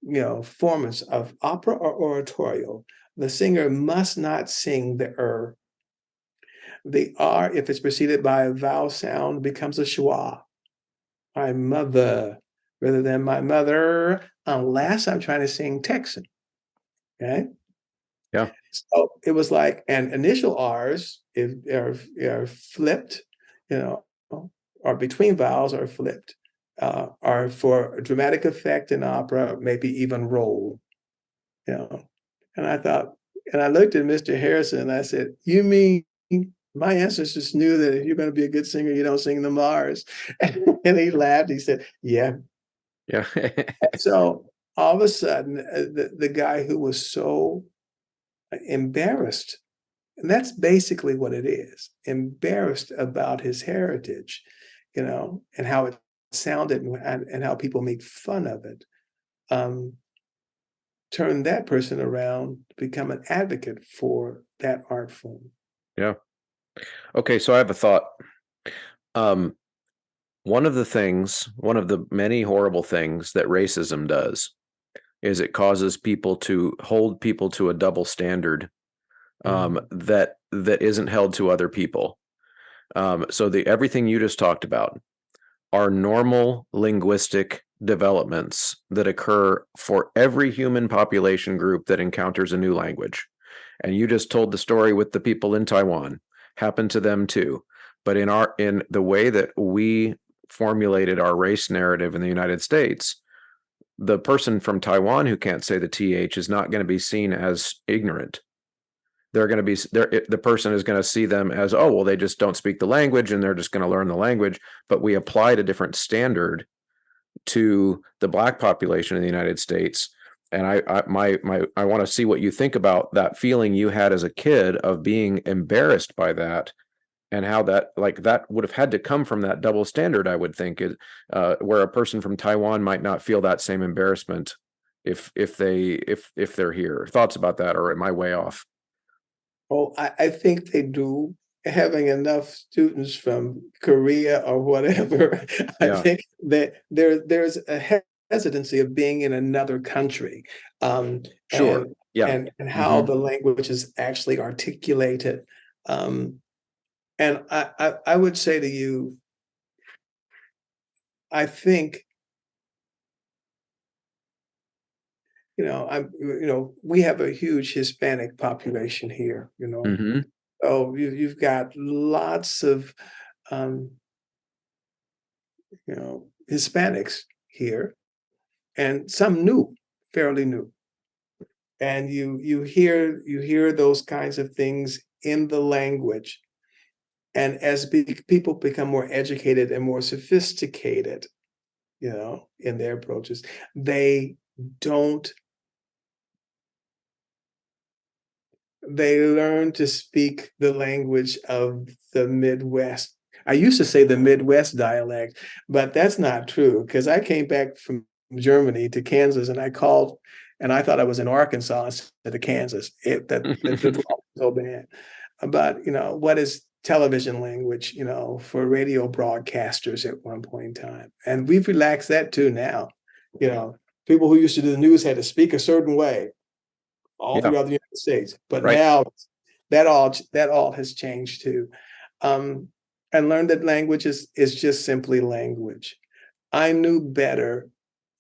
Speaker 2: performance of opera or oratorio, the singer must not sing the The R, if it's preceded by a vowel sound, becomes a schwa. My mother, rather than my mother, unless I'm trying to sing Texan. Okay.
Speaker 1: Yeah.
Speaker 2: So it was like, and initial R's if are flipped, you know, or between vowels are flipped, are for dramatic effect in opera, maybe even roll, you know. And I thought, and I looked at Mr. Harrison and I said, you mean my ancestors knew that if you're going to be a good singer, you don't sing the Mars? And he laughed. He said, yeah.
Speaker 1: Yeah.
Speaker 2: So all of a sudden, the guy who was so embarrassed, and that's basically what it is, embarrassed about his heritage, and how it sounded and how people make fun of it, turned that person around to become an advocate for that art form.
Speaker 1: Yeah. Okay, so I have a thought. One of the many horrible things that racism does is it causes people to hold people to a double standard that isn't held to other people. So everything you just talked about are normal linguistic developments that occur for every human population group that encounters a new language. And you just told the story with the people in Taiwan. Happened to them too. But in the way that we formulated our race narrative in the United States, the person from Taiwan who can't say the TH is not going to be seen as ignorant. They're going to be the person is going to see them as, oh, well, they just don't speak the language and they're just going to learn the language. But we applied a different standard to the Black population in the United States. And I want to see what you think about that feeling you had as a kid of being embarrassed by that, and how that would have had to come from that double standard. I would think where a person from Taiwan might not feel that same embarrassment if they're here. Thoughts about that, or am I way off?
Speaker 2: Oh, I think they do. Having enough students from Korea or whatever, I
Speaker 1: Yeah,
Speaker 2: think that there's a hesitancy of being in another country,
Speaker 1: sure. Yeah.
Speaker 2: and how
Speaker 1: Hmm.
Speaker 2: the language is actually articulated. Um, and I would say to you, I think, we have a huge Hispanic population here,
Speaker 1: Hmm.
Speaker 2: Oh, you've got lots of um, Hispanics here, and some new, fairly new. And you hear those kinds of things in the language. And as people become more educated and more sophisticated, in their approaches, they don't they learn to speak the language of the Midwest. I used to say the Midwest dialect, but that's not true because I came back from Germany to Kansas and I called and I thought I was in Arkansas instead of Kansas. The draw was so bad. But what is television language, for radio broadcasters at one point in time. And we've relaxed that too now. You know, people who used to do the news had to speak a certain way all
Speaker 1: Yeah.
Speaker 2: throughout the United States. But
Speaker 1: Right.
Speaker 2: now that all has changed too. Um, and learned that language is just simply language. I knew better.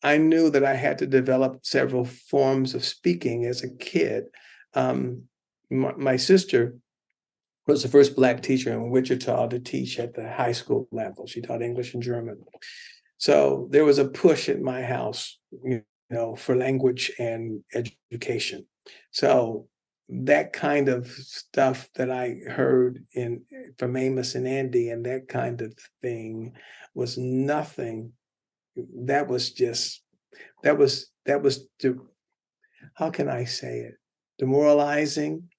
Speaker 2: I knew that I had to develop several forms of speaking as a kid. My sister was the first Black teacher in Wichita to teach at the high school level. She taught English and German. So there was a push at my house, for language and education. So that kind of stuff that I heard from Amos and Andy and that kind of thing was nothing. That was just that was to how can I say it, demoralizing,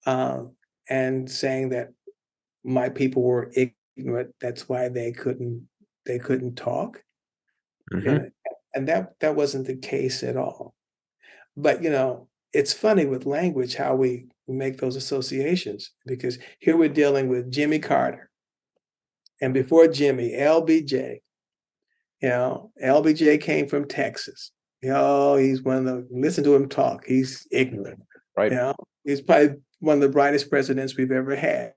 Speaker 2: um, and saying that my people were ignorant. That's why they couldn't talk.
Speaker 1: Hmm.
Speaker 2: And, and that wasn't the case at all. But it's funny with language how we make those associations, because here we're dealing with Jimmy Carter, and before Jimmy, LBJ. LBJ came from Texas. He's one of the, listen to him talk. He's ignorant.
Speaker 1: Right.
Speaker 2: You know, he's probably one of the brightest presidents we've ever had.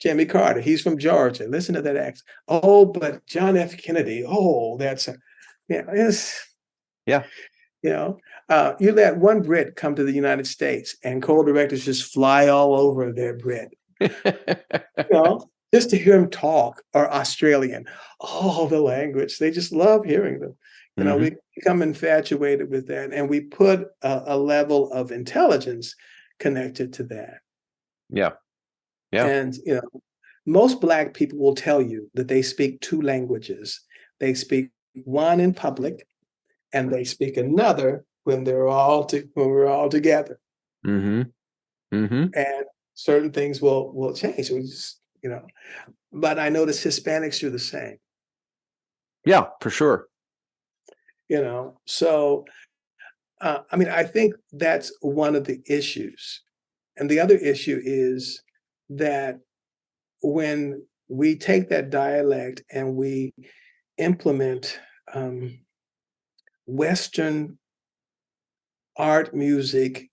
Speaker 2: Jimmy Carter, he's from Georgia. Listen to that accent. Oh, but John F. Kennedy. Oh, that's a, it's,
Speaker 1: Yeah.
Speaker 2: you know, you let one Brit come to the United States and co-directors just fly all over their Brit. Just to hear him talk, or Australian. Oh, the language. They just love hearing them.
Speaker 1: Hmm.
Speaker 2: We become infatuated with that, and we put a level of intelligence connected to that.
Speaker 1: Yeah. Yeah.
Speaker 2: And, most Black people will tell you that they speak two languages. They speak one in public, and they speak another when when we're all together.
Speaker 1: Hmm. Hmm.
Speaker 2: And certain things will change. We just, but I notice Hispanics do the same.
Speaker 1: Yeah, for sure.
Speaker 2: So I mean, I think that's one of the issues. And the other issue is that when we take that dialect and we implement Western art, music,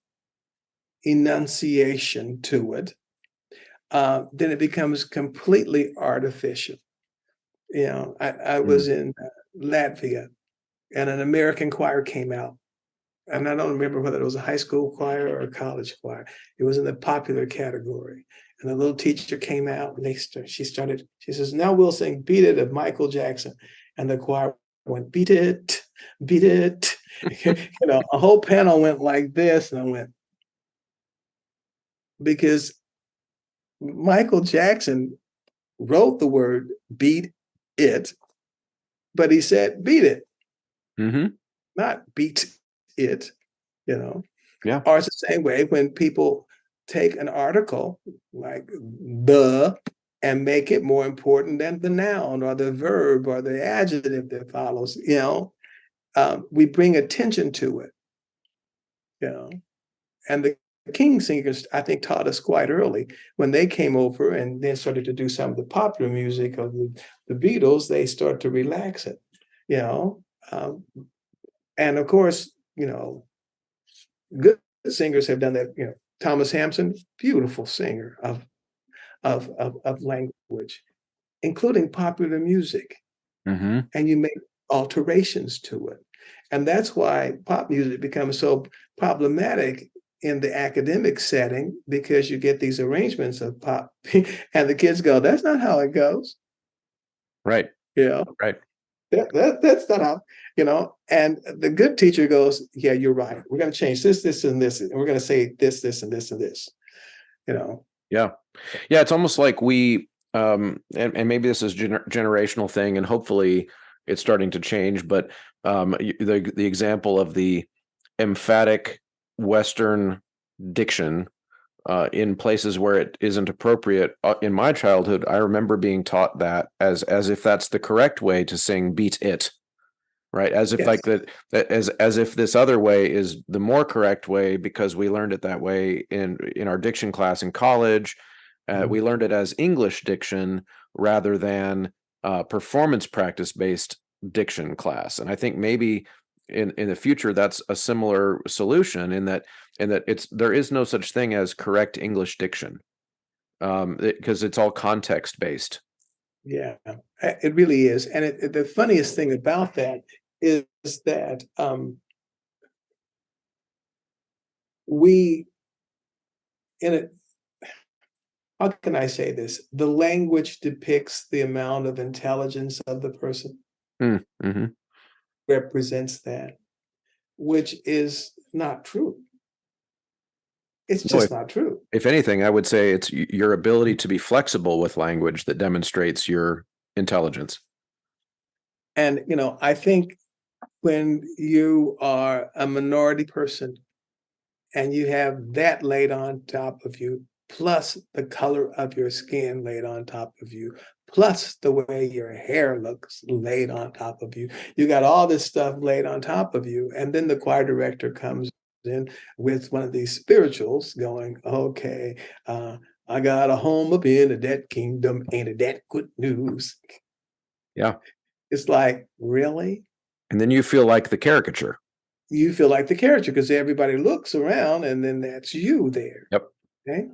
Speaker 2: enunciation to it, then it becomes completely artificial. I was
Speaker 1: Mm.
Speaker 2: in Latvia, and an American choir came out, and I don't remember whether it was a high school choir or a college choir. It was in the popular category. And the little teacher came out, and she says, now we'll sing Beat It of Michael Jackson. And the choir went, beat it, beat it. A whole panel went like this, and I went, because Michael Jackson wrote the word beat it, but he said beat it,
Speaker 1: Hmm.
Speaker 2: not beat it, you know.
Speaker 1: Yeah.
Speaker 2: Or it's the same way when people take an article like the and make it more important than the noun or the verb or the adjective that follows. We bring attention to it. You know, and the King singers, I think, taught us quite early when they came over and then started to do some of the popular music of the Beatles. They started to relax it. You know, and of course, good singers have done that. Thomas Hampson, beautiful singer of language, including popular music,
Speaker 1: Hmm.
Speaker 2: and you make alterations to it. And that's why pop music becomes so problematic in the academic setting, because you get these arrangements of pop and the kids go, that's not how it goes.
Speaker 1: Right.
Speaker 2: You know,
Speaker 1: Right.
Speaker 2: that's not how, and the good teacher goes, yeah, you're right. We're going to change this, and this, and we're going to say this, and this, and this, you know.
Speaker 1: Yeah. Yeah. It's almost like and maybe this is generational thing, and hopefully it's starting to change, but the example of the emphatic Western diction in places where it isn't appropriate. In my childhood, I remember being taught that as if that's the correct way to sing "Beat It," right? As if
Speaker 2: Yes.
Speaker 1: like as if this other way is the more correct way because we learned it that way in our diction class in college. We learned it as English diction rather than performance practice based diction class. And I think maybe in the future that's a similar solution in that there is no such thing as correct English diction, because it's all context based.
Speaker 2: Yeah, it really is. And the funniest thing about that is that we, in it, how can I say this? The language depicts the amount of intelligence of the person,
Speaker 1: Mm-hmm.
Speaker 2: represents that, which is not true. It's
Speaker 1: No,
Speaker 2: just not true.
Speaker 1: if anything, I would say it's your ability to be flexible with language that demonstrates your intelligence.
Speaker 2: And, I think when you are a minority person and you have that laid on top of you, plus the color of your skin laid on top of you, plus the way your hair looks laid on top of you. You got all this stuff laid on top of you. And then the choir director comes in with one of these spirituals going, okay, I got a home up in that kingdom. Ain't it that good news?
Speaker 1: Yeah.
Speaker 2: It's like, really?
Speaker 1: And then you feel like the caricature.
Speaker 2: You feel like the character because everybody looks around and then that's you there.
Speaker 1: Yep.
Speaker 2: Okay.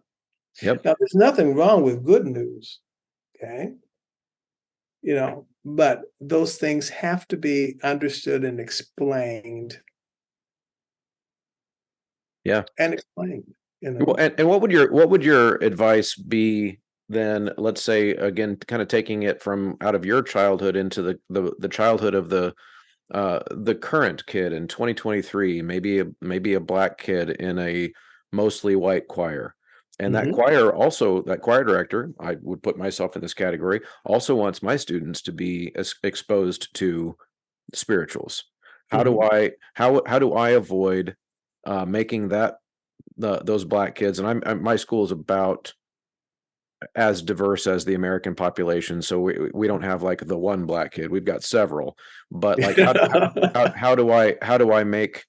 Speaker 1: Yep.
Speaker 2: Now, there's nothing wrong with good news. Okay. But those things have to be understood and explained
Speaker 1: Yeah.
Speaker 2: and explained.
Speaker 1: Well, and what would your advice be then? Let's say again, kind of taking it from out of your childhood into the childhood of the current kid in 2023, maybe a black kid in a mostly white choir. And that
Speaker 2: Mhm,
Speaker 1: choir director, I would put myself in this category, also wants my students to be exposed to spirituals.
Speaker 2: mhm.
Speaker 1: How do I avoid making those black kids, and my school is about as diverse as the American population, so we don't have like the one black kid. We've got several, but like how do I make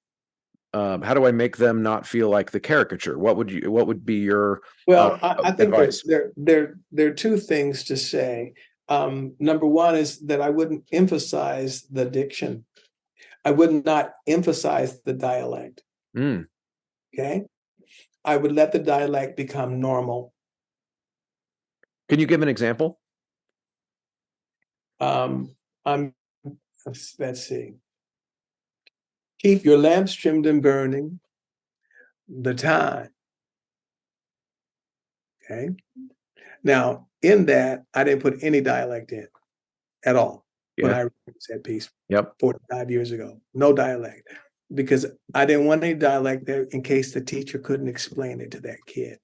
Speaker 1: them not feel like the caricature? What would be your uh,
Speaker 2: Well, I think
Speaker 1: advice?
Speaker 2: there are two things to say. Number one is that I wouldn't emphasize the diction. I would not emphasize the dialect.
Speaker 1: Mm.
Speaker 2: Okay. I would let the dialect become normal.
Speaker 1: Can you give an example?
Speaker 2: Um, I'm let's see. Keep your lamps trimmed and burning. The time. Okay. Now, in that, I didn't put any dialect in at all when
Speaker 1: Yeah.
Speaker 2: I wrote that piece
Speaker 1: Yep.
Speaker 2: 45 years ago. No dialect, because I didn't want any dialect there in case the teacher couldn't explain it to that kid.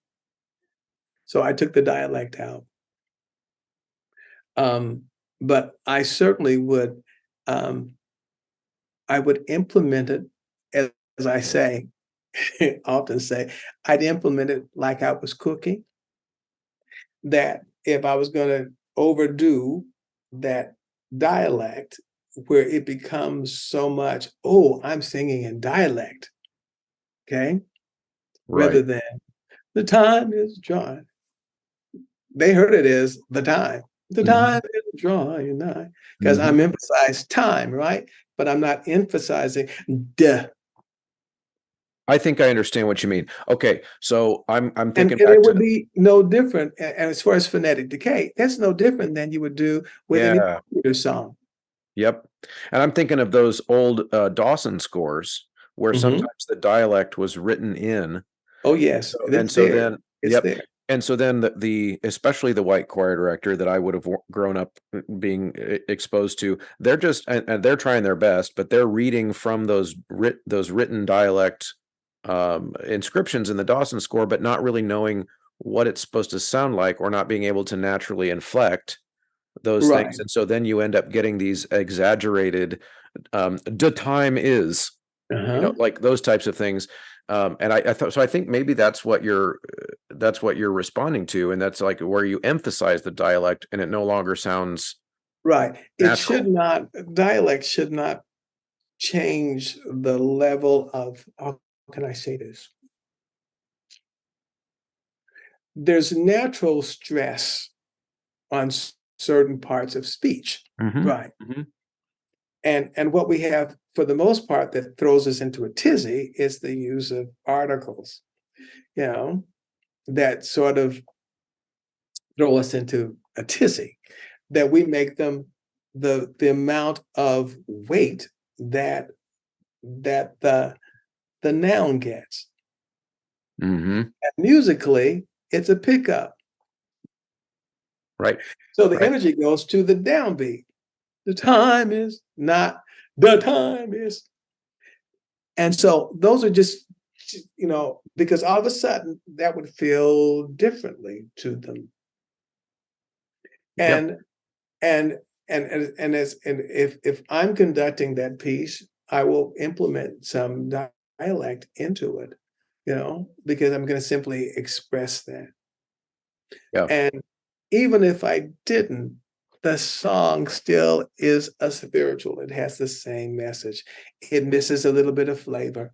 Speaker 2: So I took the dialect out. Um, but I certainly would, um, I would implement it as I say, often say, I'd implement it like I was cooking. That if I was going to overdo that dialect where it becomes so much, oh, I'm singing in dialect, okay,
Speaker 1: Right.
Speaker 2: rather than the time is drawing. They heard it as the time. The
Speaker 1: Mhm.
Speaker 2: time is drawing nigh, because
Speaker 1: Mhm.
Speaker 2: I'm emphasizing time, right? But I'm not emphasizing duh.
Speaker 1: I think I understand what you mean. Okay, so I'm
Speaker 2: And
Speaker 1: thinking
Speaker 2: it
Speaker 1: back to
Speaker 2: would be no different. And as far as phonetic decay, that's no different than you would do with any
Speaker 1: yeah.
Speaker 2: popular song.
Speaker 1: Yep. And I'm thinking of those old, Dawson scores where
Speaker 2: Mhm.
Speaker 1: sometimes the dialect was written in.
Speaker 2: Oh, yes,
Speaker 1: And
Speaker 2: it's
Speaker 1: so
Speaker 2: there.
Speaker 1: then
Speaker 2: It's
Speaker 1: yep.
Speaker 2: there.
Speaker 1: And so then the especially the white choir director that I would have grown up being exposed to, they're just and they're trying their best, but they're reading from those written dialect inscriptions in the Dawson score, but not really knowing what it's supposed to sound like or not being able to naturally inflect those things.
Speaker 2: Right.
Speaker 1: And so then you end up getting these exaggerated the time is,
Speaker 2: Uh-huh.
Speaker 1: like those types of things. And I thought so. I think maybe that's what you're responding to, and that's like where you emphasize the dialect, and it no longer sounds
Speaker 2: Right. It
Speaker 1: natural.
Speaker 2: should not dialect should not change the level of how can I say this? There's natural stress on certain parts of speech.
Speaker 1: Hmm.
Speaker 2: Right.
Speaker 1: Hmm.
Speaker 2: And what we have for the most part that throws us into a tizzy is the use of articles, you know, that sort of throw us into a tizzy, that we make them the amount of weight that the noun gets.
Speaker 1: Hmm.
Speaker 2: And musically, it's a pickup.
Speaker 1: Right.
Speaker 2: So the
Speaker 1: Right.
Speaker 2: energy goes to the downbeat. The time is not, the time is. And so those are just, because all of a sudden that would feel differently to them.
Speaker 1: Yep.
Speaker 2: And and if I'm conducting that piece I will implement some dialect into it, because I'm going to simply express that.
Speaker 1: Yeah.
Speaker 2: And even if I didn't, the song still is a spiritual. It has the same message. It misses a little bit of flavor.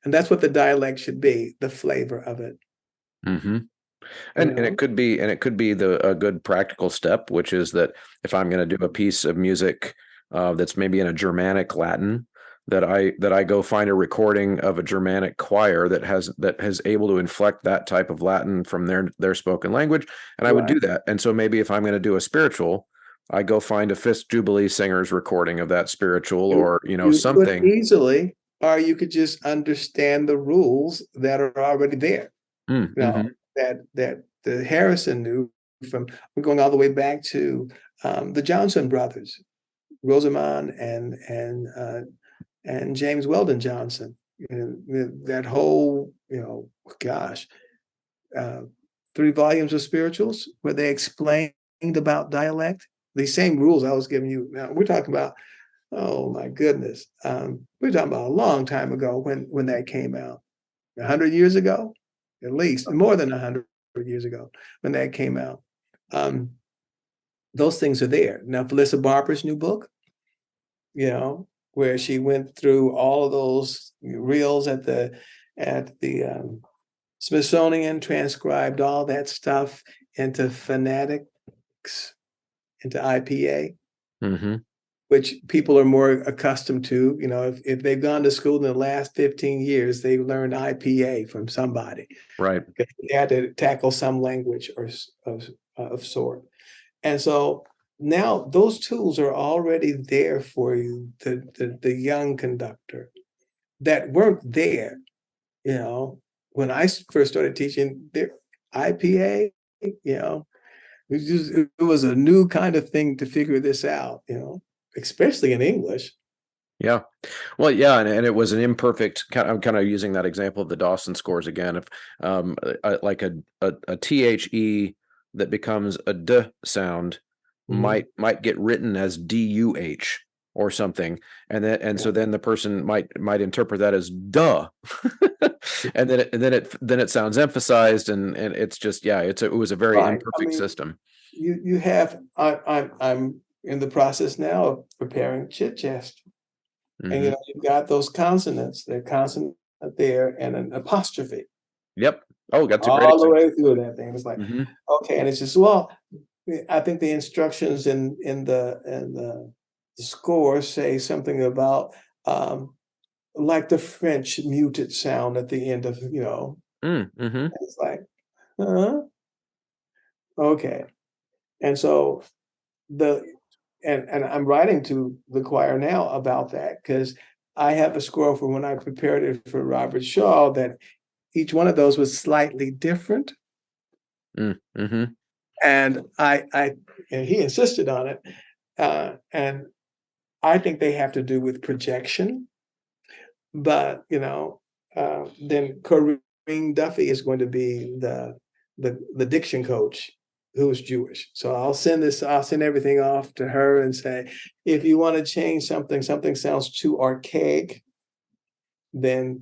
Speaker 2: And that's what the dialect should be, the flavor of it,
Speaker 1: Mm-hmm.
Speaker 2: you
Speaker 1: And
Speaker 2: know?
Speaker 1: it could be a good practical step, which is that if I'm going to do a piece of music that's maybe in a Germanic Latin, that I go find a recording of a Germanic choir that has able to inflect that type of Latin from their spoken language, and I would
Speaker 2: Right.
Speaker 1: do that. And so maybe if I'm going to do a spiritual, I go find a Fifth Jubilee Singers recording of that spiritual, or
Speaker 2: You could
Speaker 1: something.
Speaker 2: easily, or you could just understand the rules that are already there.
Speaker 1: Mm-hmm.
Speaker 2: That the Harrison knew from going all the way back to the Johnson brothers, Rosamond and James Weldon Johnson. That whole, gosh, uh, 3 volumes of spirituals where they explained about dialect. These same rules I was giving you. Now we're talking about, oh my goodness, we're talking about a long time ago when that came out. 100 years ago, at least more than 100 years ago when that came out. Um, those things are there. Now, Felissa Barber's new book, where she went through all of those reels at the Smithsonian, transcribed all that stuff into phonetics, into IPA,
Speaker 1: Mm-hmm.
Speaker 2: which people are more accustomed to. If they've gone to school in the last 15 years, they've learned IPA from somebody.
Speaker 1: Right.
Speaker 2: They had to tackle some language or of sort. And so now those tools are already there for you, the young conductor, that weren't there, when I first started teaching their IPA, it was a new kind of thing to figure this out, especially in English.
Speaker 1: Yeah. Well, yeah, and it was an imperfect I'm kind of using that example of the Dawson scores again. If like a THE that becomes a D sound
Speaker 2: Mhm.
Speaker 1: might get written as DUH or something, and so then the person might interpret that as duh, and then it sounds emphasized, and it's just, yeah, it was a very
Speaker 2: Right. I
Speaker 1: imperfect
Speaker 2: mean,
Speaker 1: system.
Speaker 2: you have I'm in the process now of preparing chit chest. And
Speaker 1: Hmm.
Speaker 2: you've got those consonants, the consonant there and an apostrophe
Speaker 1: Yep. Oh, that's a great
Speaker 2: all the
Speaker 1: example.
Speaker 2: way through that thing. It's like,
Speaker 1: Hmm.
Speaker 2: okay, and it's just, well, I think the instructions in the score say something about like the French muted sound at the end of,
Speaker 1: Mm-hmm.
Speaker 2: it's like, huh? Okay. And so the and I'm writing to the choir now about that because I have a score for when I prepared it for Robert Shaw that each one of those was slightly different,
Speaker 1: Mm-hmm.
Speaker 2: and I and he insisted on it, and I think they have to do with projection, but then Corinne Duffy is going to be the diction coach who's Jewish. So I'll send everything off to her and say, if you want to change something sounds too archaic, then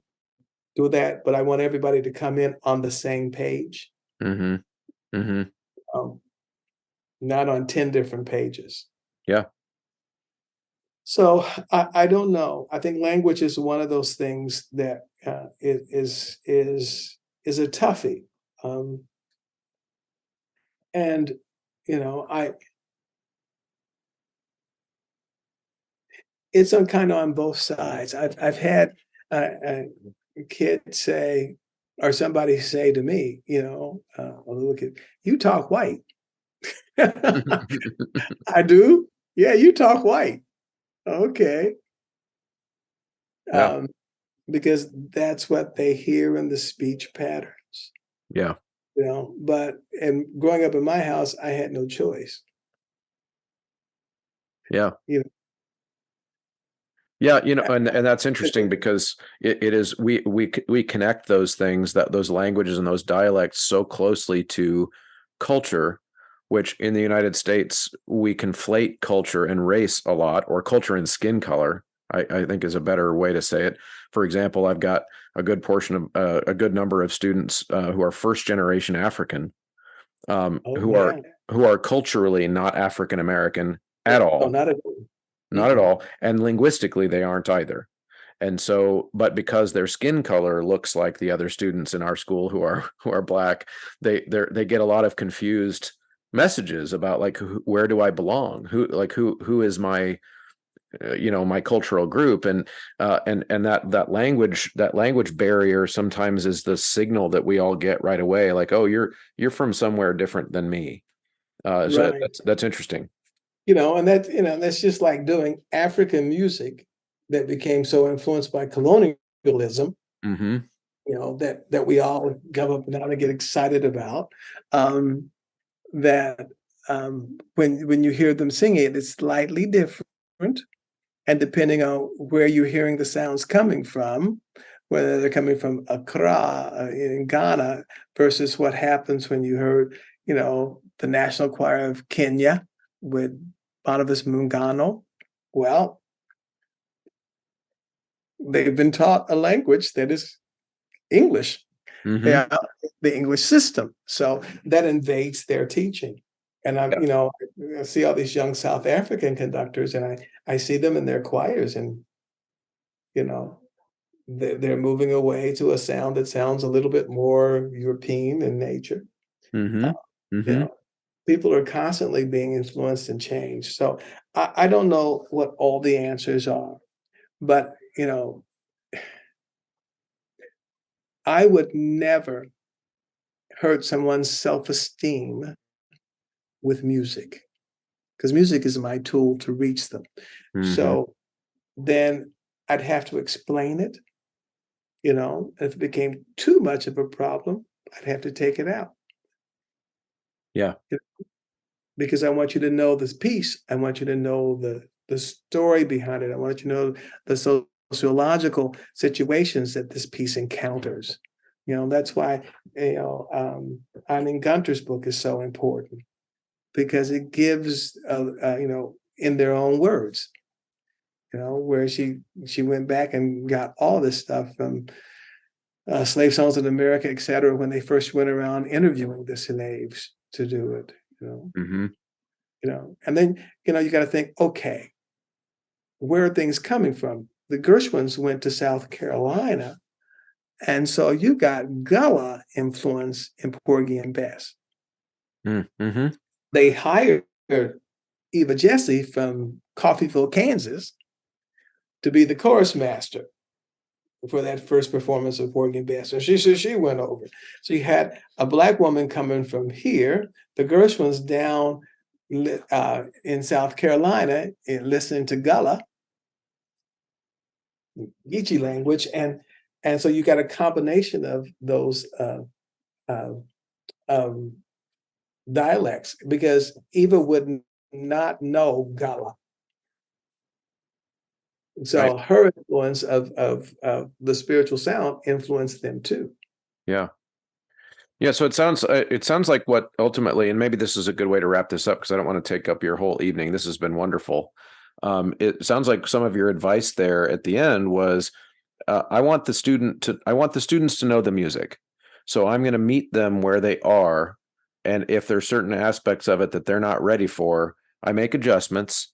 Speaker 2: do that. But I want everybody to come in on the same page,
Speaker 1: Mm-hmm. Mm-hmm.
Speaker 2: um, not on 10 different pages.
Speaker 1: Yeah.
Speaker 2: So I don't know. I think language is one of those things that is a toughie. Um, and I it's on kind of on both sides. I've had a kid say, or somebody say to me, a little kid, "You talk white." I do. Yeah, you talk white. Okay.
Speaker 1: Yeah.
Speaker 2: Um, because that's what they hear in the speech patterns,
Speaker 1: Yeah.
Speaker 2: But and growing up in my house, I had no choice.
Speaker 1: Yeah.
Speaker 2: You know,
Speaker 1: Yeah,
Speaker 2: I-
Speaker 1: and that's interesting because it is we connect those things, that those languages and those dialects so closely to culture, which in the United States we conflate culture and race a lot, or culture and skin color. I think is a better way to say it. For example, I've got a good portion of a good number of students who are first generation African,
Speaker 2: Oh yeah.
Speaker 1: who are culturally not African American at
Speaker 2: No,
Speaker 1: all,
Speaker 2: not at all.
Speaker 1: not at
Speaker 2: Mm-mm.
Speaker 1: all, and linguistically they aren't either. And so, but because their skin color looks like the other students in our school who are black, they get a lot of confused messages about like where do I belong? Who is my my cultural group, and that language barrier sometimes is the signal that we all get right away, like, oh, you're from somewhere different than me. So
Speaker 2: Right.
Speaker 1: that's interesting.
Speaker 2: And that's just like doing African music that became so influenced by colonialism,
Speaker 1: Mm-hmm.
Speaker 2: that we all come up now to get excited about. Um, that when you hear them sing it, it's slightly different. And depending on where you're hearing the sounds coming from, whether they're coming from Accra in Ghana versus what happens when you heard, the National Choir of Kenya with Barnabas Mungano. Well, they've been taught a language that is English,
Speaker 1: Mm-hmm.
Speaker 2: yeah, the English system. So that invades their teaching. And
Speaker 1: Yeah.
Speaker 2: I see all these young South African conductors, and I see them in their choirs, and you know, they're moving away to a sound that sounds a little bit more European in nature.
Speaker 1: Mm-hmm.
Speaker 2: Uh, you
Speaker 1: Mm-hmm.
Speaker 2: know, People are constantly being influenced and changed. So I don't know what all the answers are, but I would never hurt someone's self-esteem with music, because music is my tool to reach them.
Speaker 1: Mm-hmm.
Speaker 2: So then I'd have to explain it. If it became too much of a problem, I'd have to take it out.
Speaker 1: Yeah.
Speaker 2: Because I want you to know this piece. I want you to know the story behind it. I want you to know the sociological situations that this piece encounters. That's why Eileen Gunter's book is so important, because it gives in their own words, where she went back and got all this stuff from slave songs in America, et cetera, when they first went around interviewing the slaves to do it. You know,
Speaker 1: Mm-hmm.
Speaker 2: and then you got to think, okay, where are things coming from? The Gershwins went to South Carolina, and so you got Gullah influence in Porgy and Bess.
Speaker 1: Mm-hmm.
Speaker 2: They hired Eva Jesse from Coffeeville, Kansas, to be the chorus master for that first performance of Porgy and Bess. So she went over. So you had a black woman coming from here, the Gershwins down in South Carolina, listening to Gullah, Geechee language, and so you got a combination of those uh, um, dialects, because Eva would not know Gullah.
Speaker 1: Right.
Speaker 2: So her influence of the spiritual sound influenced them too.
Speaker 1: Yeah. Yeah, so it sounds like what ultimately, and maybe this is a good way to wrap this up because I don't want to take up your whole evening. This has been wonderful. It sounds like some of your advice there at the end was, I want the students to know the music, so I'm going to meet them where they are, and if there's certain aspects of it that they're not ready for, I make adjustments,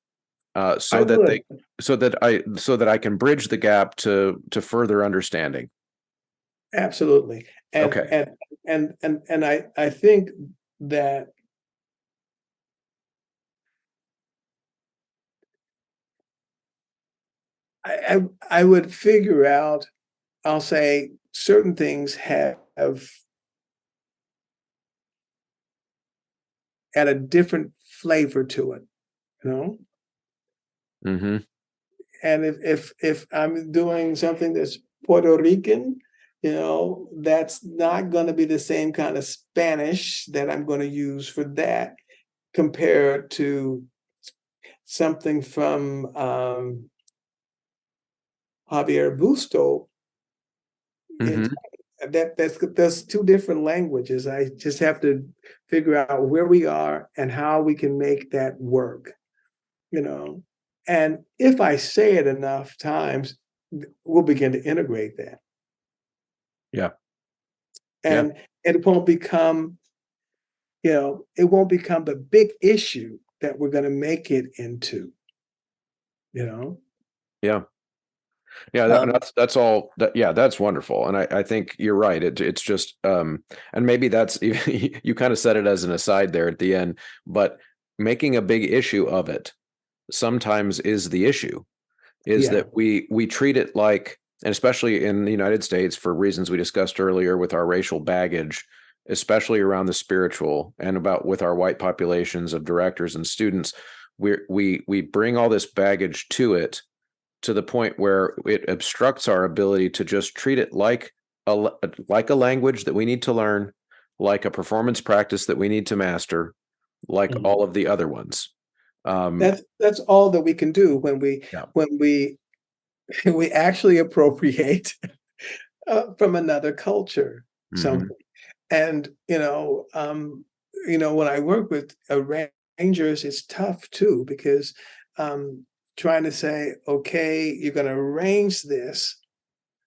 Speaker 2: I
Speaker 1: so that
Speaker 2: would.
Speaker 1: they so that I can bridge the gap to further understanding.
Speaker 2: Absolutely. And
Speaker 1: Okay.
Speaker 2: and and I think that I would figure out, I'll say certain things have add a different flavor to it, you know?
Speaker 1: Mm-hmm.
Speaker 2: And if I'm doing something that's Puerto Rican, that's not going to be the same kind of Spanish that I'm going to use for that, compared to something from Javier Busto. It's
Speaker 1: Mm-hmm.
Speaker 2: that's two different languages. I just have to figure out where we are and how we can make that work, you know. And if I say it enough times, we'll begin to integrate that.
Speaker 1: Yeah. Yeah.
Speaker 2: And it won't become, it won't become the big issue that we're going to make it into, you know?
Speaker 1: Yeah. Yeah,
Speaker 2: Um,
Speaker 1: that's all that, yeah, that's wonderful. And I think you're right. It's just and maybe that's you kind of said it as an aside there at the end, but making a big issue of it sometimes is the issue, is
Speaker 2: yeah.
Speaker 1: that we treat it like, and especially in the United States for reasons we discussed earlier with our racial baggage, especially around the spiritual and about with our white populations of directors and students, we bring all this baggage to it to the point where it obstructs our ability to just treat it like a language that we need to learn, like a performance practice that we need to master, like
Speaker 2: Mhm.
Speaker 1: all of the other ones. Um,
Speaker 2: That's all that we can do
Speaker 1: yeah.
Speaker 2: when we we actually appropriate from another culture
Speaker 1: Hmm.
Speaker 2: something. And when I work with arrangers, it's tough too because trying to say, okay, you're going to arrange this,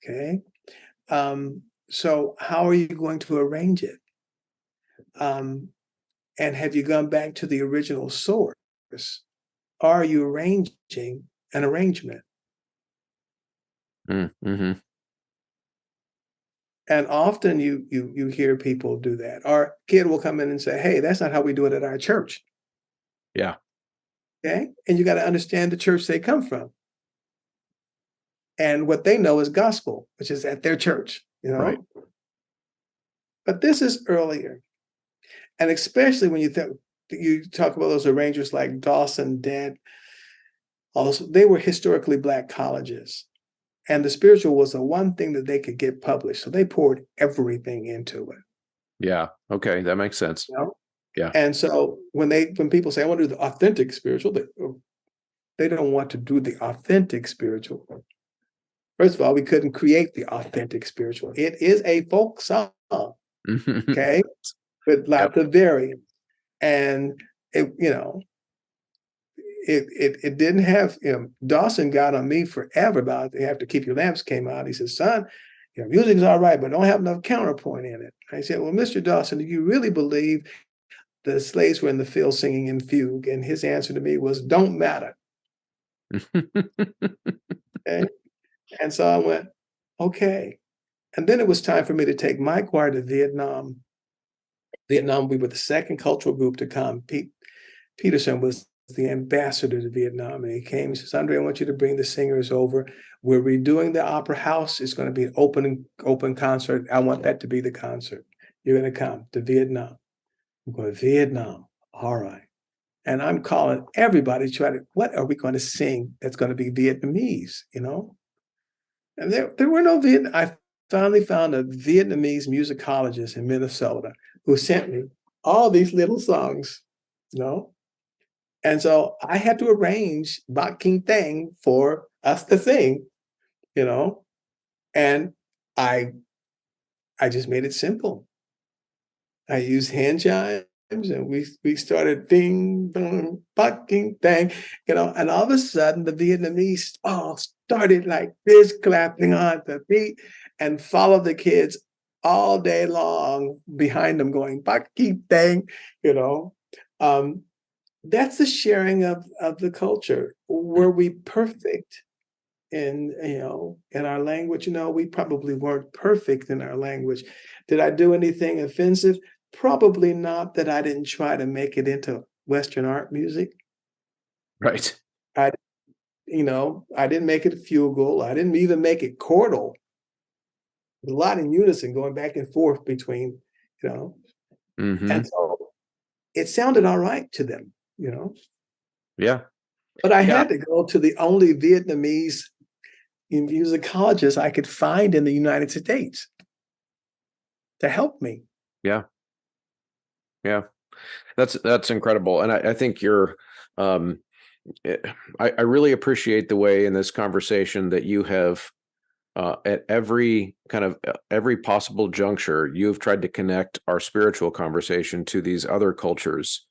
Speaker 2: okay. So how are you going to arrange it? Um, and have you gone back to the original source? Are you arranging an arrangement?
Speaker 1: Mm-hmm.
Speaker 2: And often you hear people do that. Our kid will come in and say, "Hey, that's not how we do it at our church."
Speaker 1: Yeah.
Speaker 2: Okay, and you got to understand the church they come from, and what they know is gospel, which is at their church.
Speaker 1: Right.
Speaker 2: But this is earlier, and especially when you talk about those arrangers like Dawson, Dent, all those, they were historically black colleges. And the spiritual was the one thing that they could get published. So they poured everything into it.
Speaker 1: Yeah. Okay. That makes sense.
Speaker 2: You know?
Speaker 1: Yeah.
Speaker 2: And so when people say, I want to do the authentic spiritual, they don't want to do the authentic spiritual. First of all, we couldn't create the authentic spiritual. It is a folk song, okay, with
Speaker 1: Yep.
Speaker 2: lots of variants. And it, it didn't have, Dawson got on me forever about they have to keep your lamps came out. He said, son, your music's all right, but don't have enough counterpoint in it. I said, well, Mr. Dawson, do you really believe the slaves were in the field singing in fugue? And his answer to me was, don't matter. Okay. And so I went, okay. And then it was time for me to take my choir to Vietnam. Vietnam, we were the second cultural group to come. Pete Peterson was the ambassador to Vietnam, and he came. He says, "Andre, I want you to bring the singers over. We're redoing the opera house. It's going to be an open concert. I want that to be the concert. You're going to come to Vietnam." I'm going, Vietnam. All right. And I'm calling everybody to try to, what are we going to sing that's going to be Vietnamese? And there were no Vietnam. I finally found a Vietnamese musicologist in Minnesota who sent me all these little songs, you know. And so I had to arrange Bak King Thang for us to sing, you know, and I I just made it simple. I used hand chimes and we started ding dong Bak King Thang, and all of a sudden the Vietnamese all started like this, clapping on the beat and followed the kids all day long behind them going Bak King Thang, you know. Um, that's the sharing of the culture. Were we perfect in our language? We probably weren't perfect in our language. Did I do anything offensive? Probably not. That I didn't try to make it into Western art music.
Speaker 1: Right.
Speaker 2: I I didn't make it fugal. I didn't even make it chordal. There's a lot in unison going back and forth between, you know, and
Speaker 1: Hmm.
Speaker 2: so it sounded all right to them, you know.
Speaker 1: Yeah.
Speaker 2: But I
Speaker 1: Yeah.
Speaker 2: had to go to the only Vietnamese musicologist I could find in the United States to help me.
Speaker 1: Yeah. Yeah. That's incredible. And I think you're um eh, I really appreciate the way in this conversation that you have at every kind of every possible juncture, you've tried to connect our spiritual conversation to these other cultures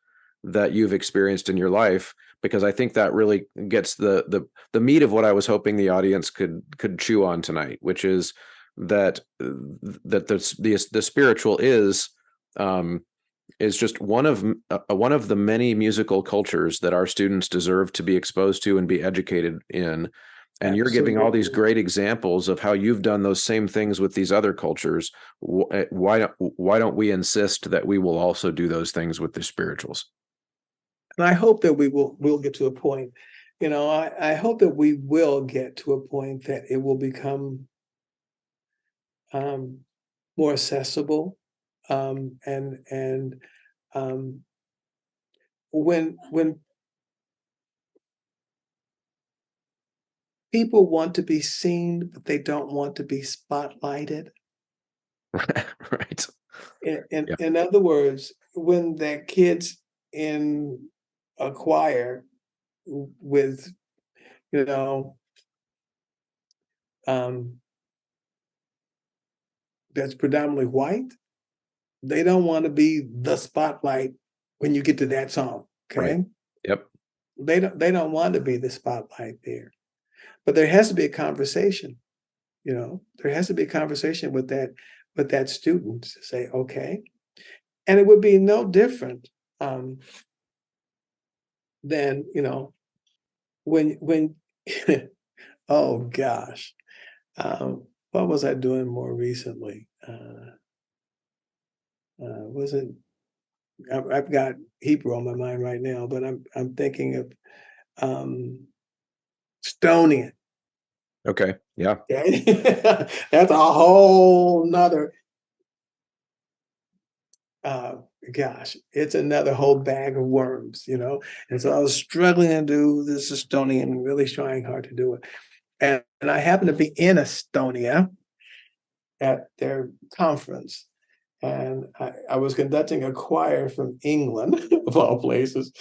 Speaker 1: that you've experienced in your life, because I think that really gets the meat of what I was hoping the audience could chew on tonight, which is that the spiritual is just one of the many musical cultures that our students deserve to be exposed to and be educated in. And you're giving all these
Speaker 2: Absolutely.
Speaker 1: great examples of how you've done those same things with these other cultures. Why don't we insist that we will also do those things with the spirituals?
Speaker 2: And I hope that we'll get to a point, I hope that we will get to a point that it will become um, more accessible. And when people want to be seen, but they don't want to be spotlighted.
Speaker 1: Right. Yeah.
Speaker 2: In other words, when the kids in a choir with, you know, um, that's predominantly white, they don't want to be the spotlight when you get to that song.
Speaker 1: Right.
Speaker 2: Okay.
Speaker 1: Yep.
Speaker 2: They don't want to be the spotlight there. But there has to be a conversation, there has to be a conversation with that student to say, okay. And it would be no different um, than, when oh gosh, what was I doing more recently? Wasn't I've got Hebrew on my mind right now, but I'm thinking of um, Estonian.
Speaker 1: Okay. Yeah.
Speaker 2: Okay, that's a whole nother. Uh, Gosh, it's another whole bag of worms, And so I was struggling to do this Estonian, really trying hard to do it, and I happened to be in Estonia at their conference. And I was conducting a choir from England, of all places,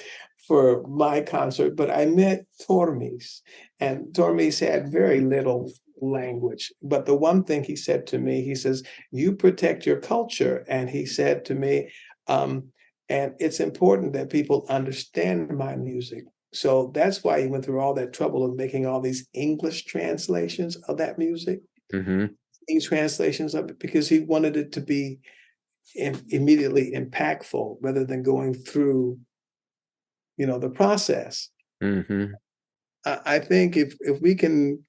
Speaker 2: for my concert, but I met Tormis, and Tormis had very little language. But the one thing he said to me, he says, "You protect your culture." And he said to me, um, and it's important that people understand my music. So that's why he went through all that trouble of making all these English translations of that music,
Speaker 1: Mm-hmm.
Speaker 2: these translations of it, because he wanted it to be immediately impactful rather than going through the process.
Speaker 1: Mm-hmm.
Speaker 2: I think if we can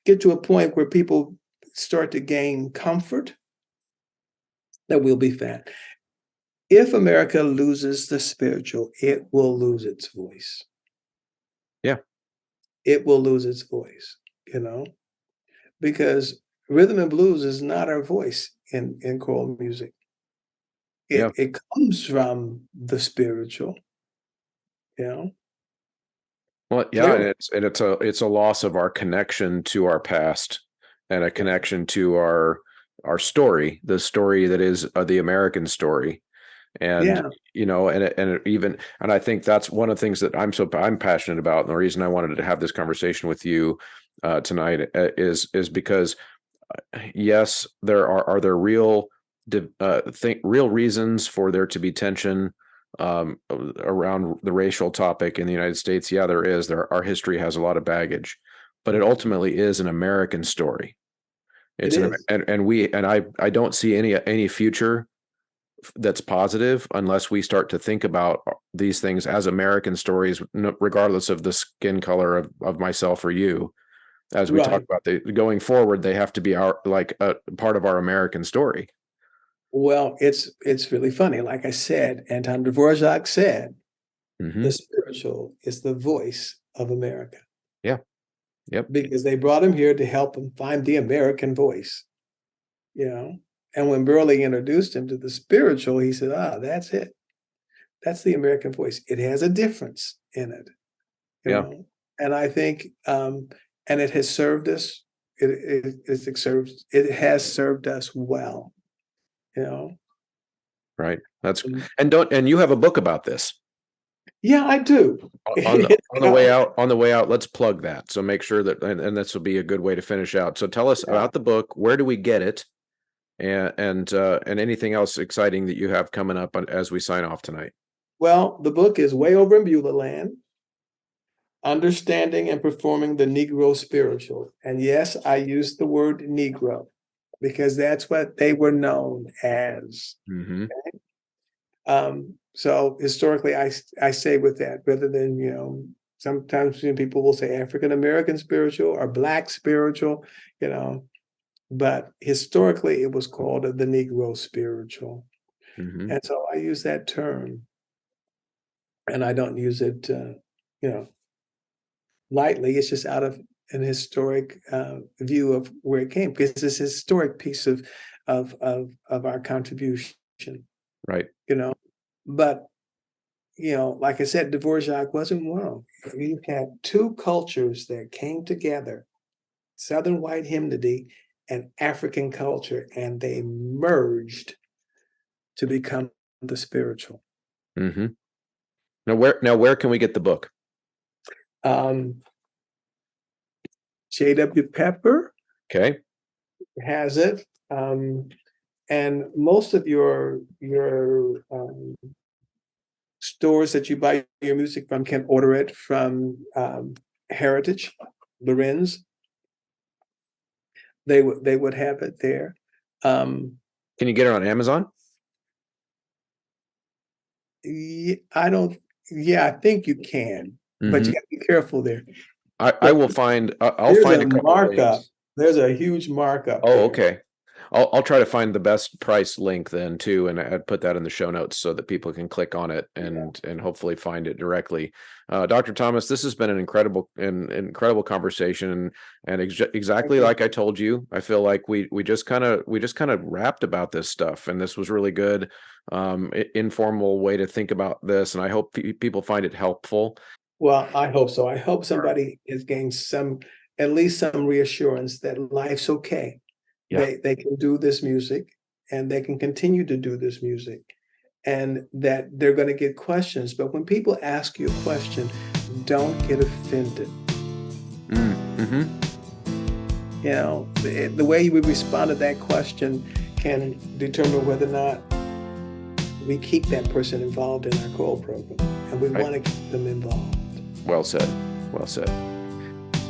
Speaker 2: get to a point where people start to gain comfort, that we'll be fine. If America loses the spiritual, it will lose its voice.
Speaker 1: Yeah.
Speaker 2: It will lose its voice, you know, because rhythm and blues is not our voice in choral music.
Speaker 1: Yeah.
Speaker 2: It comes from the spiritual, you know,
Speaker 1: Well, yeah, and
Speaker 2: clearly.
Speaker 1: it's a loss of our connection to our past and a
Speaker 2: Yeah.
Speaker 1: connection to our story, the story that is the American story. And
Speaker 2: Yeah.
Speaker 1: and I think that's one of the things that I'm passionate about, and the reason I wanted to have this conversation with you tonight is because yes, are there real reasons for there to be tension around the racial topic in the United States? Yeah, there is. Our history has a lot of baggage, but it
Speaker 2: Mhm.
Speaker 1: ultimately is an American story.
Speaker 2: It
Speaker 1: It's
Speaker 2: is.
Speaker 1: I don't see any future that's positive unless we start to think about these things as American stories, regardless of the skin color of myself or you. As we talk
Speaker 2: Right.
Speaker 1: about going forward, they have to be a part of our American story.
Speaker 2: Well, it's really funny. Like I said, Anton Dvorak said,
Speaker 1: Hmm.
Speaker 2: the spiritual is the voice of America
Speaker 1: Yeah. Yep.
Speaker 2: because they brought him here to help him find the American voice, you know. And when Burley introduced him to the spiritual, he said, "Ah, that's it. That's the American voice. It has a difference in it, you
Speaker 1: Yeah.
Speaker 2: know." And I think, and it has served us. It has served us well, you know.
Speaker 1: Right. That's
Speaker 2: Um,
Speaker 1: and you have a book about this.
Speaker 2: yeah, I do.
Speaker 1: On the way out, let's plug that. So make sure that and this will be a good way to finish out. So tell us
Speaker 2: Yeah.
Speaker 1: about the book. Where do we get it? And anything else exciting that you have coming up as we sign off tonight.
Speaker 2: Well, the book is way over in Beulah land. understanding and performing the Negro spiritual. And yes, I use the word Negro because that's what they were known as.
Speaker 1: Mm-hmm.
Speaker 2: So historically, I say with that, rather than, sometimes people will say African American spiritual or Black spiritual, but historically it was called the Negro spiritual.
Speaker 1: Mm-hmm.
Speaker 2: And so I use that term, and I don't use it, lightly. It's just out of an historic view of where it came, because it's a historic piece of our contribution,
Speaker 1: Right.
Speaker 2: But like I said, Dvorak wasn't wrong. You had two cultures that came together, Southern white hymnody and African culture, and they merged to become the spiritual.
Speaker 1: Mm-hmm. Now where can we get the book?
Speaker 2: J.W. Pepper
Speaker 1: Okay.
Speaker 2: has it, and most of your stores that you buy your music from can order it from Heritage, Lorenz. They would have it there.
Speaker 1: Can you get it on Amazon?
Speaker 2: I don't. Yeah, I think you can, but you got to be careful there.
Speaker 1: I will find. I'll
Speaker 2: There's
Speaker 1: find
Speaker 2: a
Speaker 1: a couple of
Speaker 2: markup.
Speaker 1: links.
Speaker 2: There's a huge markup
Speaker 1: Oh,
Speaker 2: there.
Speaker 1: okay. I'll try to find the best price link then too, and I'd put that in the show notes so that people can click on it and hopefully find it directly. Dr. Thomas, this has been an incredible conversation, and exactly like I told you, I feel like we just kind of rapped about this stuff, and this was really good, informal way to think about this, and I hope people find it helpful.
Speaker 2: Well, I hope so. I hope somebody has gained at least some reassurance that life's okay.
Speaker 1: Yeah.
Speaker 2: They can do this music, and they can continue to do this music, and that they're going to get questions. But when people ask you a question, don't get offended.
Speaker 1: Mm-hmm.
Speaker 2: The way you would respond to that question can determine whether or not we keep that person involved in our choral program, and we want to keep them involved.
Speaker 1: Well said. Well said.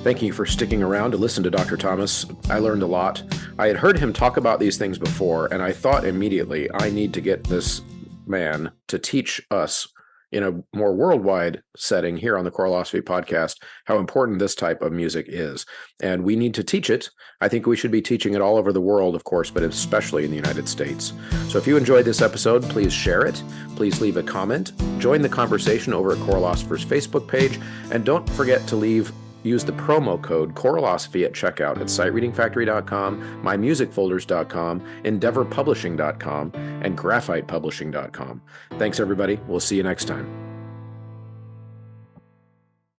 Speaker 1: Thank you for sticking around to listen to Dr. Thomas. I learned a lot. I had heard him talk about these things before, and I thought immediately, I need to get this man to teach us in a more worldwide setting here on the Choralosophy podcast how important this type of music is. And we need to teach it. I think we should be teaching it all over the world, of course, but especially in the United States. So if you enjoyed this episode, please share it. Please leave a comment. Join the conversation over at Choralosopher's Facebook page. And don't forget to use the promo code Choralosophy at checkout at sightreadingfactory.com, mymusicfolders.com, endeavorpublishing.com, and graphitepublishing.com. Thanks, everybody. We'll see you next time.